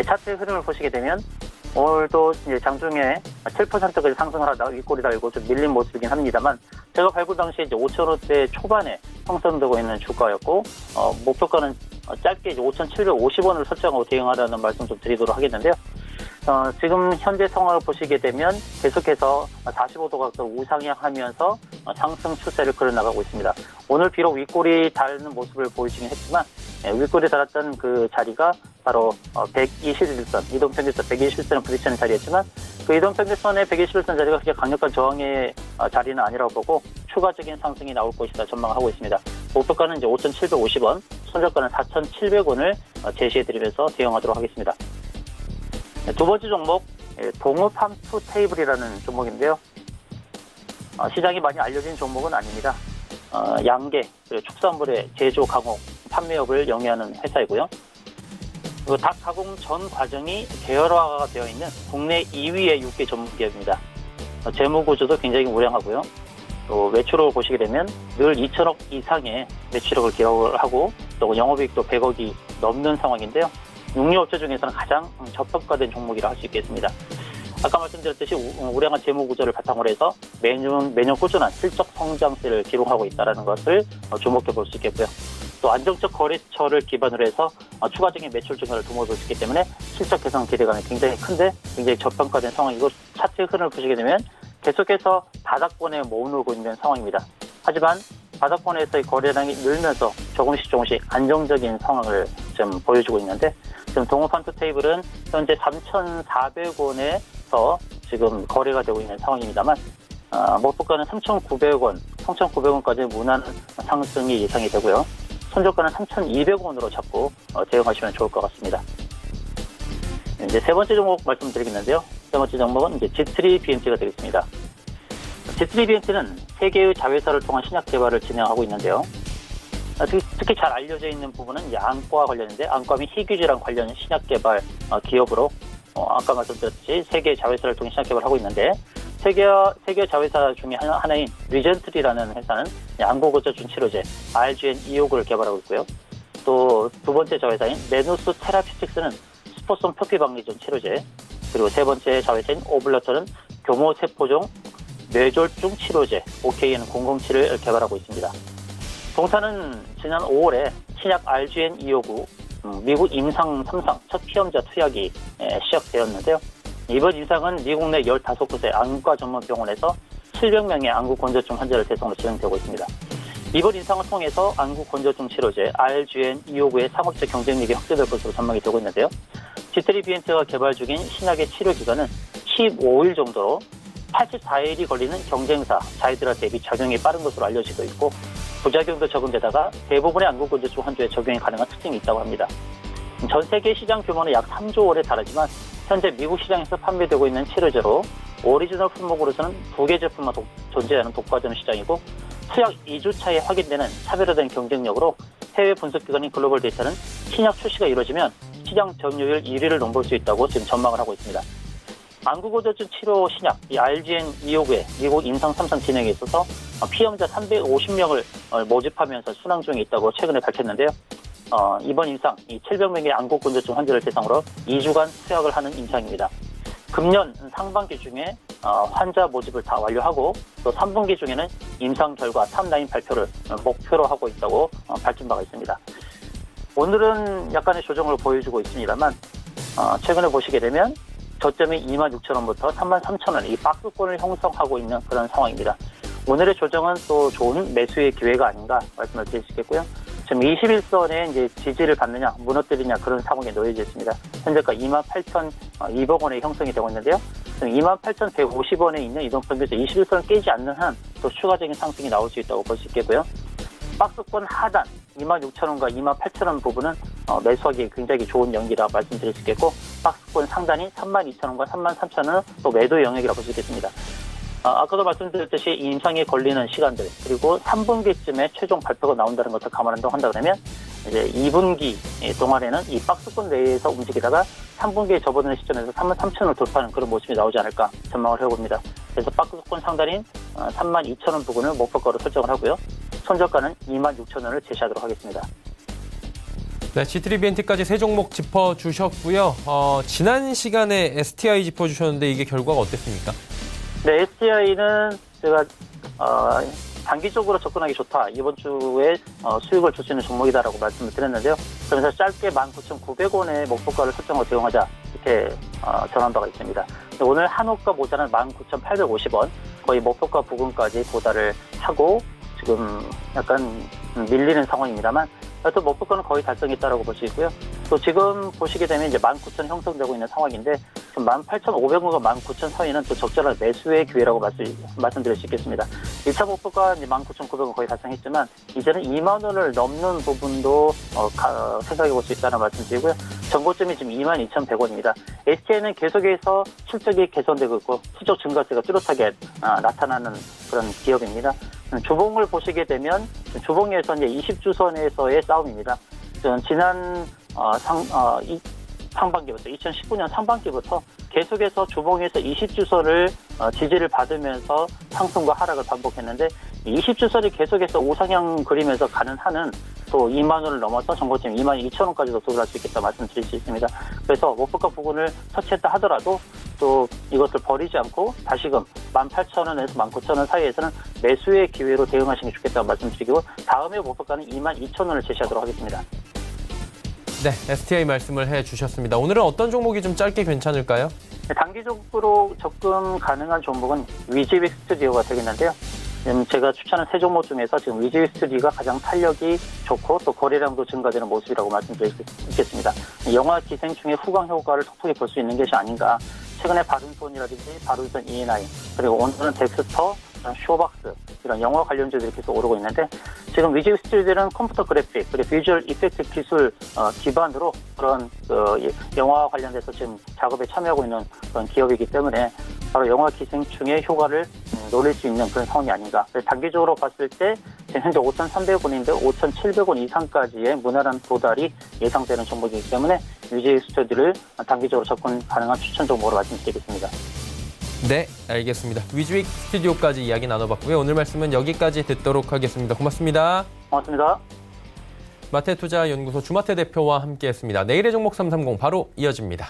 차트의 흐름을 보시게 되면 오늘도 이제 장중에 7%까지 상승을 하다가 윗골이 달고 좀 밀린 모습이긴 합니다만, 제가 발굴 당시에 이제 5,000원대 초반에 형성되고 있는 주가였고, 목표가는 짧게 이제 5,750원을 설정하고 대응하라는 말씀 좀 드리도록 하겠는데요. 지금 현재 상황을 보시게 되면 계속해서 45도 각도 우상향하면서 상승 추세를 그려나가고 있습니다. 오늘 비록 윗골이 닳는 모습을 보이시긴 했지만, 윗골이 닳았던 그 자리가 바로 121선, 이동평균선 121선을 부딪히는 자리였지만, 그 이동평균선의 121선 자리가 그렇게 강력한 저항의 자리는 아니라고 보고 추가적인 상승이 나올 것이다 전망하고 있습니다. 목표가는 이제 5,750원, 손절가는 4,700원을 제시해드리면서 대응하도록 하겠습니다. 두 번째 종목, 동우팜투 테이블이라는 종목인데요. 시장이 많이 알려진 종목은 아닙니다. 양계, 축산물의 제조, 가공, 판매업을 영위하는 회사이고요. 그리고 닭 가공 전 과정이 계열화가 되어 있는 국내 2위의 육계 전문 기업입니다. 재무 구조도 굉장히 우량하고요. 또 매출을 보시게 되면 늘 2천억 이상의 매출액을 기록을 하고, 또 영업이익도 100억이 넘는 상황인데요. 육류업체 중에서는 가장 저평가된 종목이라 할 수 있겠습니다. 아까 말씀드렸듯이 우량한 재무 구조를 바탕으로 해서 매년 꾸준한 실적 성장세를 기록하고 있다는 것을 주목해 볼 수 있겠고요. 또 안정적 거래처를 기반으로 해서 추가적인 매출 증가를 도모해 수 있기 때문에 실적 개선 기대감이 굉장히 큰데 굉장히 저평가된 상황이고, 차트 흐름을 보시게 되면 계속해서 바닥권에 머무르고 있는 상황입니다. 하지만 바닥권에서의 거래량이 늘면서 조금씩 안정적인 상황을 좀 보여주고 있는데, 지금 동우팜투 테이블은 현재 3,400원에서 지금 거래가 되고 있는 상황입니다만, 목표가는 3,900원, 3,900원까지 무난한 상승이 예상이 되고요. 손절가는 3,200원으로 잡고 대응하시면 좋을 것 같습니다. 이제 세 번째 종목 말씀드리겠는데요. 세 번째 종목은 이제 G3 BNT가 되겠습니다. G3 BNT는 세 개의 자회사를 통한 신약 개발을 진행하고 있는데요. 특히 잘 알려져 있는 부분은 이제 안과와 관련인데, 안과 및 희귀질환 관련 신약 개발 기업으로 아까 말씀드렸듯이 세 개의 자회사를 통해 신약 개발을 하고 있는데, 세 개의 자회사 중에 하나인 리젠트리라는 회사는 안구고저증 치료제 RGN-265를 개발하고 있고요. 또 두 번째 자회사인 메누스 테라피틱스는 스포성 표피방리전 치료제, 그리고 세 번째 자회사인 오블러터는 교모세포종 뇌졸중 치료제 OKN007을 개발하고 있습니다. 동사는 지난 5월에 신약 RGN-259 미국 임상 3상 첫 시험자 투약이 시작되었는데요. 이번 임상은 미국 내 15곳의 안과 전문 병원에서 700명의 안구 건조증 환자를 대상으로 진행되고 있습니다. 이번 임상을 통해서 안구 건조증 치료제 RGN-259의 상업적 경쟁력이 확대될 것으로 전망이 되고 있는데요. G3 BNT가 개발 중인 신약의 치료 기간은 15일 정도로 84일이 걸리는 경쟁사 자이드라 대비 작용이 빠른 것으로 알려지고 있고, 부작용도 적은 데다가 대부분의 안구 건조증 환자에 적용이 가능한 특징이 있다고 합니다. 전 세계 시장 규모는 약 3조 원에 달하지만 현재 미국 시장에서 판매되고 있는 치료제로 오리지널 품목으로서는 2개 제품만 존재하는 독과점 시장이고, 투약 2주차에 확인되는 차별화된 경쟁력으로 해외 분석기관인 글로벌 데이터는 신약 출시가 이루어지면 시장 점유율 1위를 넘볼 수 있다고 지금 전망을 하고 있습니다. 안구고절증 치료 신약 이 RGN-259의 미국 임상 3상 진행에 있어서 피험자 350명을 모집하면서 순항 중에 있다고 최근에 밝혔는데요. 이번 임상 이 700명의 안구곤절증 환자를 대상으로 2주간 투약을 하는 임상입니다. 금년 상반기 중에 환자 모집을 다 완료하고 또 3분기 중에는 임상 결과 탑라인 발표를 목표로 하고 있다고 밝힌 바가 있습니다. 오늘은 약간의 조정을 보여주고 있습니다만 최근에 보시게 되면 저점이 26,000원부터 33,000원 이 박스권을 형성하고 있는 그런 상황입니다. 오늘의 조정은 또 좋은 매수의 기회가 아닌가 말씀을 드릴 수 있겠고요. 지금 21선에 이제 지지를 받느냐 무너뜨리냐 그런 상황에 놓여져 있습니다. 현재가 28,200원에 형성이 되고 있는데요. 28,150원에 있는 이동평균에서 21선을 깨지 않는 한 또 추가적인 상승이 나올 수 있다고 볼 수 있겠고요. 박스권 하단 26,000원과 28,000원 부분은 매수하기 굉장히 좋은 연기라 말씀드릴 수 있겠고 박스권 상단이 32,000원과 33,000원은 또 매도 영역이라고 볼 수 있겠습니다. 아까도 말씀드렸듯이 임상에 걸리는 시간들 그리고 3분기쯤에 최종 발표가 나온다는 것을 감안한다고 한다 그러면 이제 2분기 동안에는 이 박스권 내에서 움직이다가 3분기에 접어드는 시점에서 33,000원을 돌파하는 그런 모습이 나오지 않을까 전망을 해봅니다. 그래서 박스권 상단인 32,000원 부분을 목표가로 설정을 하고요. 손절가는 26,000원을 제시하도록 하겠습니다. 네, G3BNT까지 세 종목 짚어주셨고요. 지난 시간에 STI 짚어주셨는데 이게 결과가 어땠습니까? 네, STI는 제가 단기적으로 접근하기 좋다. 이번 주에 수익을 줄 수 있는 종목이다라고 말씀을 드렸는데요. 그러면서 짧게 19,900원의 목표가를 설정하고 대응하자 이렇게 전한 바가 있습니다. 오늘 한호가 모자란 19,850원 거의 목표가 부근까지 도달을 하고 지금 약간 밀리는 상황입니다만 또 목표가는 거의 달성했다라고 볼 수 있고요. 또 지금 보시게 되면 이제 19,000 형성되고 있는 상황인데 18,500원과 19,000 사이는 또 적절한 매수의 기회라고 말씀드릴 수 있겠습니다. 1차 목표가 이제 19,900원 거의 달성했지만 이제는 2만 원을 넘는 부분도 생각해 볼 수 있다는 말씀드리고요. 전고점이 지금 22,100원입니다. STI는 계속해서 실적이 개선되고 있고 수적 증가세가 뚜렷하게 나타나는 그런 기업입니다. 주봉을 보시게 되면 주봉에서 이제 20주선에서의 싸움입니다. 지난 상반기부터 2019년 상반기부터 계속해서 주봉에서 20주선을 지지를 받으면서 상승과 하락을 반복했는데 20주선이 계속해서 우상향 그리면서 가는 한은 또 2만 원을 넘어서 정고점 22,000원까지도 도달할 수 있겠다 말씀드릴 수 있습니다. 그래서 목표가 부근을 터치했다 하더라도 또 이것을 버리지 않고 다시금 18,000원에서 19,000원 사이에서는 매수의 기회로 대응하시는 게 좋겠다고 말씀드리고 다음에 목표가는 22,000원을 제시하도록 하겠습니다. 네, STI 말씀을 해주셨습니다. 오늘은 어떤 종목이 좀 짧게 괜찮을까요? 단기적으로 접근 가능한 종목은 위즈빅 스튜디오가 되겠는데요. 제가 추천한 세 종목 중에서 지금 위즈빅 스튜디오가 가장 탄력이 좋고 또 거래량도 증가되는 모습이라고 말씀드릴 수 있겠습니다. 영화 기생충의 후광 효과를 톡톡히 볼 수 있는 것이 아닌가. 최근에 바른손이라든지 바른손 E&I 그리고 오늘은 덱스터, 쇼박스 이런 영화 관련주들이 계속 오르고 있는데 지금 위즈빅 스튜디오는 컴퓨터 그래픽 그리고 비주얼 이펙트 기술 기반으로 그런 영화 관련돼서 지금 작업에 참여하고 있는 그런 기업이기 때문에 바로 영화 기생충의 효과를 노릴 수 있는 그런 상황이 아닌가. 단기적으로 봤을 때 지금 현재 5,300원인데 5,700원 이상까지의 무난한 도달이 예상되는 종목이기 때문에 위즈빅 스튜디오를 단기적으로 접근 가능한 추천 종목으로 말씀드리겠습니다. 네, 알겠습니다. 위즈빅 스튜디오까지 이야기 나눠봤고요. 오늘 말씀은 여기까지 듣도록 하겠습니다. 고맙습니다. 고맙습니다. 마태투자연구소 주마태 대표와 함께했습니다. 내일의 종목 330 바로 이어집니다.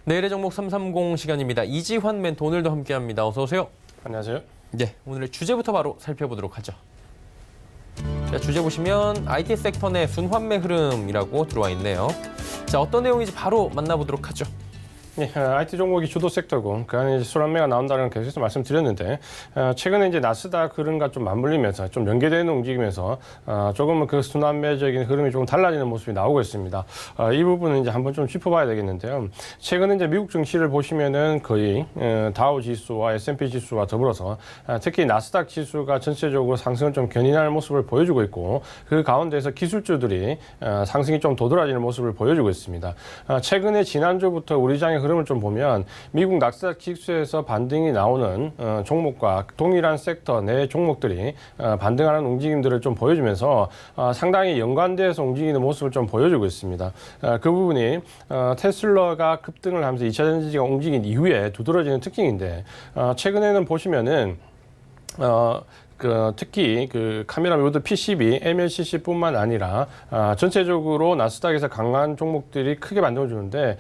내일의 종목 330 시간입니다. 이지환 멘토 오늘도 함께합니다. 어서 오세요. 안녕하세요. 네, 오늘의 주제부터 바로 살펴보도록 하죠. 자, 주제 보시면 IT 섹터 내 순환매 흐름이라고 들어와 있네요. 자, 어떤 내용인지 바로 만나보도록 하죠. 네, IT 종목이 주도 섹터고 그 안에 순환매가 나온다는 계속해서 말씀드렸는데 최근에 이제 나스닥 흐름과 좀 맞물리면서 좀 연계되는 움직임에서 조금은 그 순환매적인 흐름이 조금 달라지는 모습이 나오고 있습니다. 이 부분은 이제 한번 좀 짚어봐야 되겠는데요. 최근에 이제 미국 증시를 보시면은 거의 다우 지수와 S&P 지수와 더불어서 특히 나스닥 지수가 전체적으로 상승을 좀 견인하는 모습을 보여주고 있고 그 가운데서 기술주들이 상승이 좀 도드라지는 모습을 보여주고 있습니다. 최근에 지난주부터 우리 장의 흐름을 좀 보면 미국 나스닥 지수에서 반등이 나오는 종목과 동일한 섹터 내 종목들이 반등하는 움직임들을 좀 보여주면서 상당히 연관돼서 움직이는 모습을 좀 보여주고 있습니다. 그 부분이 테슬라가 급등을 하면서 2차 전지가 움직인 이후에 두드러지는 특징인데 최근에는 보시면은 특히 카메라 모드 PCB, MLCC뿐만 아니라 전체적으로 나스닥에서 강한 종목들이 크게 반등을 주는데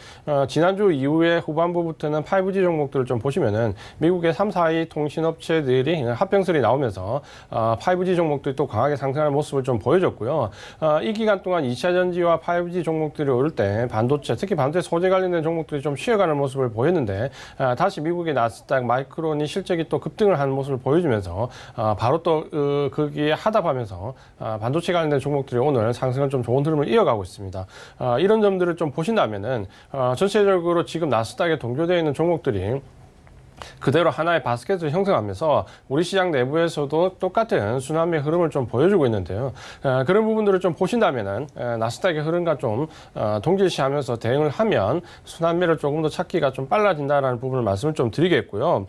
지난주 이후에 후반부부터는 5G 종목들을 좀 보시면은 미국의 3, 4위 통신업체들이 합병설이 나오면서 5G 종목들이 또 강하게 상승하는 모습을 좀 보여줬고요. 이 기간 동안 2차 전지와 5G 종목들이 오를 때 반도체, 특히 반도체 소재 관련된 종목들이 좀 쉬어가는 모습을 보였는데 다시 미국의 나스닥 마이크론이 실적이 또 급등을 하는 모습을 보여주면서 바로 또 거기에 하답하면서 반도체 관련된 종목들이 오늘 상승은 좀 좋은 흐름을 이어가고 있습니다. 이런 점들을 좀 보신다면은 전체적으로 지금 나스닥에 동조되어 있는 종목들이 그대로 하나의 바스켓을 형성하면서 우리 시장 내부에서도 똑같은 순환매 흐름을 좀 보여주고 있는데요. 그런 부분들을 좀 보신다면은 나스닥의 흐름과 좀 동질시하면서 대응을 하면 순환매를 조금 더 찾기가 좀 빨라진다라는 부분을 말씀을 좀 드리겠고요.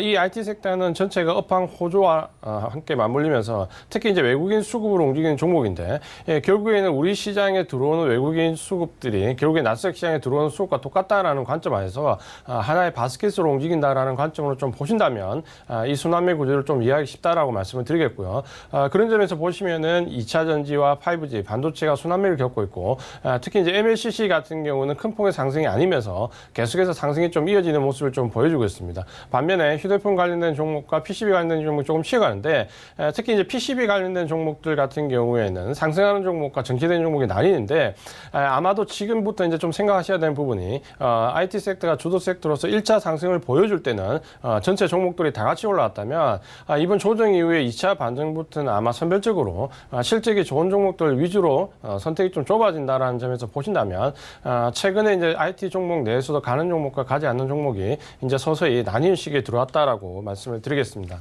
이 IT 섹터는 전체가 업황 호조와 함께 맞물리면서 특히 이제 외국인 수급으로 움직이는 종목인데 결국에는 우리 시장에 들어오는 외국인 수급들이 결국에 나스닥 시장에 들어오는 수급과 똑같다라는 관점 안에서 하나의 바스켓으로 움직인다. 라는 관점으로 좀 보신다면 이 순환매 구조를 좀 이해하기 쉽다라고 말씀을 드리겠고요. 그런 점에서 보시면은 2차 전지와 5G 반도체가 순환매를 겪고 있고 특히 이제 MLCC 같은 경우는 큰 폭의 상승이 아니면서 계속해서 상승이 좀 이어지는 모습을 좀 보여주고 있습니다. 반면에 휴대폰 관련된 종목과 PCB 관련된 종목이 조금 쉬어가는데 특히 이제 PCB 관련된 종목들 같은 경우에는 상승하는 종목과 정체된 종목이 나뉘는데 아마도 지금부터 이제 좀 생각하셔야 되는 부분이 IT 섹터가 주도 섹터로서 1차 상승을 보여줄 때는 전체 종목들이 다 같이 올라왔다면 이번 조정 이후에 2차 반등부터는 아마 선별적으로 실적이 좋은 종목들 위주로 선택이 좀 좁아진다라는 점에서 보신다면 최근에 이제 IT 종목 내에서도 가는 종목과 가지 않는 종목이 이제 서서히 나뉘는 시기에 들어왔다라고 말씀을 드리겠습니다.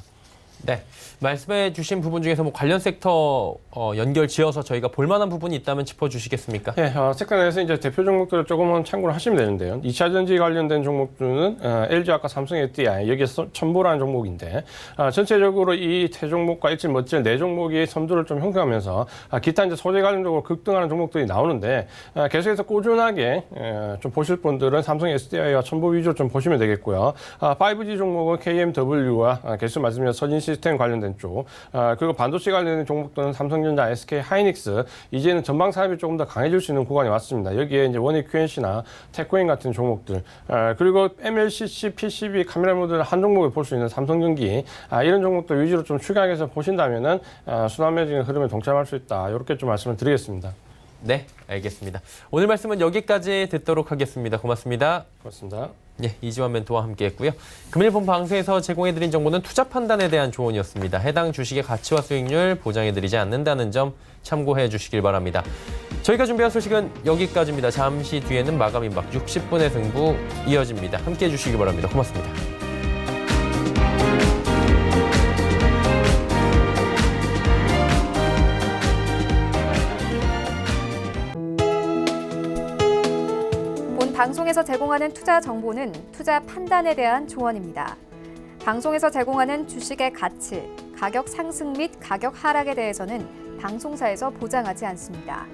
네, 말씀해 주신 부분 중에서 뭐 관련 섹터 연결 지어서 저희가 볼만한 부분이 있다면 짚어주시겠습니까? 네, 섹터 내에서 이제 대표 종목들을 조금은 참고를 하시면 되는데요. 2차 전지 관련된 종목들은 LG화학과 삼성 SDI 여기에 첨보라는 종목인데 전체적으로 이 세 종목과 일찍 멋질 네 종목이 선두를 좀 형성하면서 기타 이제 소재 관련적으로 급등하는 종목들이 나오는데 계속해서 꾸준하게 좀 보실 분들은 삼성 SDI와 첨보 위주로 좀 보시면 되겠고요. 5G 종목은 KMW와 계속 말씀드린 서진 시스템 관련된 쪽, 그리고 반도체 관련된 종목들은 삼성전자, SK 하이닉스, 이제는 전방 사업이 조금 더 강해질 수 있는 구간이 왔습니다. 여기에 이제 원익 QNC나 테코인 같은 종목들, 그리고 MLCC, PCB, 카메라 모듈 한 종목을 볼 수 있는 삼성전기, 이런 종목들 위주로 좀 추격해서 보신다면은 순환매적인 흐름에 동참할 수 있다. 이렇게 좀 말씀을 드리겠습니다. 네, 알겠습니다. 오늘 말씀은 여기까지 듣도록 하겠습니다. 고맙습니다. 고맙습니다. 예, 이지환 멘토와 함께했고요. 금일 본 방송에서 제공해드린 정보는 투자 판단에 대한 조언이었습니다. 해당 주식의 가치와 수익률 보장해드리지 않는다는 점 참고해 주시길 바랍니다. 저희가 준비한 소식은 여기까지입니다. 잠시 뒤에는 마감 임박 60분의 승부 이어집니다. 함께해 주시기 바랍니다. 고맙습니다. 방송에서 제공하는 투자 정보는 투자 판단에 대한 조언입니다. 방송에서 제공하는 주식의 가치, 가격 상승 및 가격 하락에 대해서는 방송사에서 보장하지 않습니다.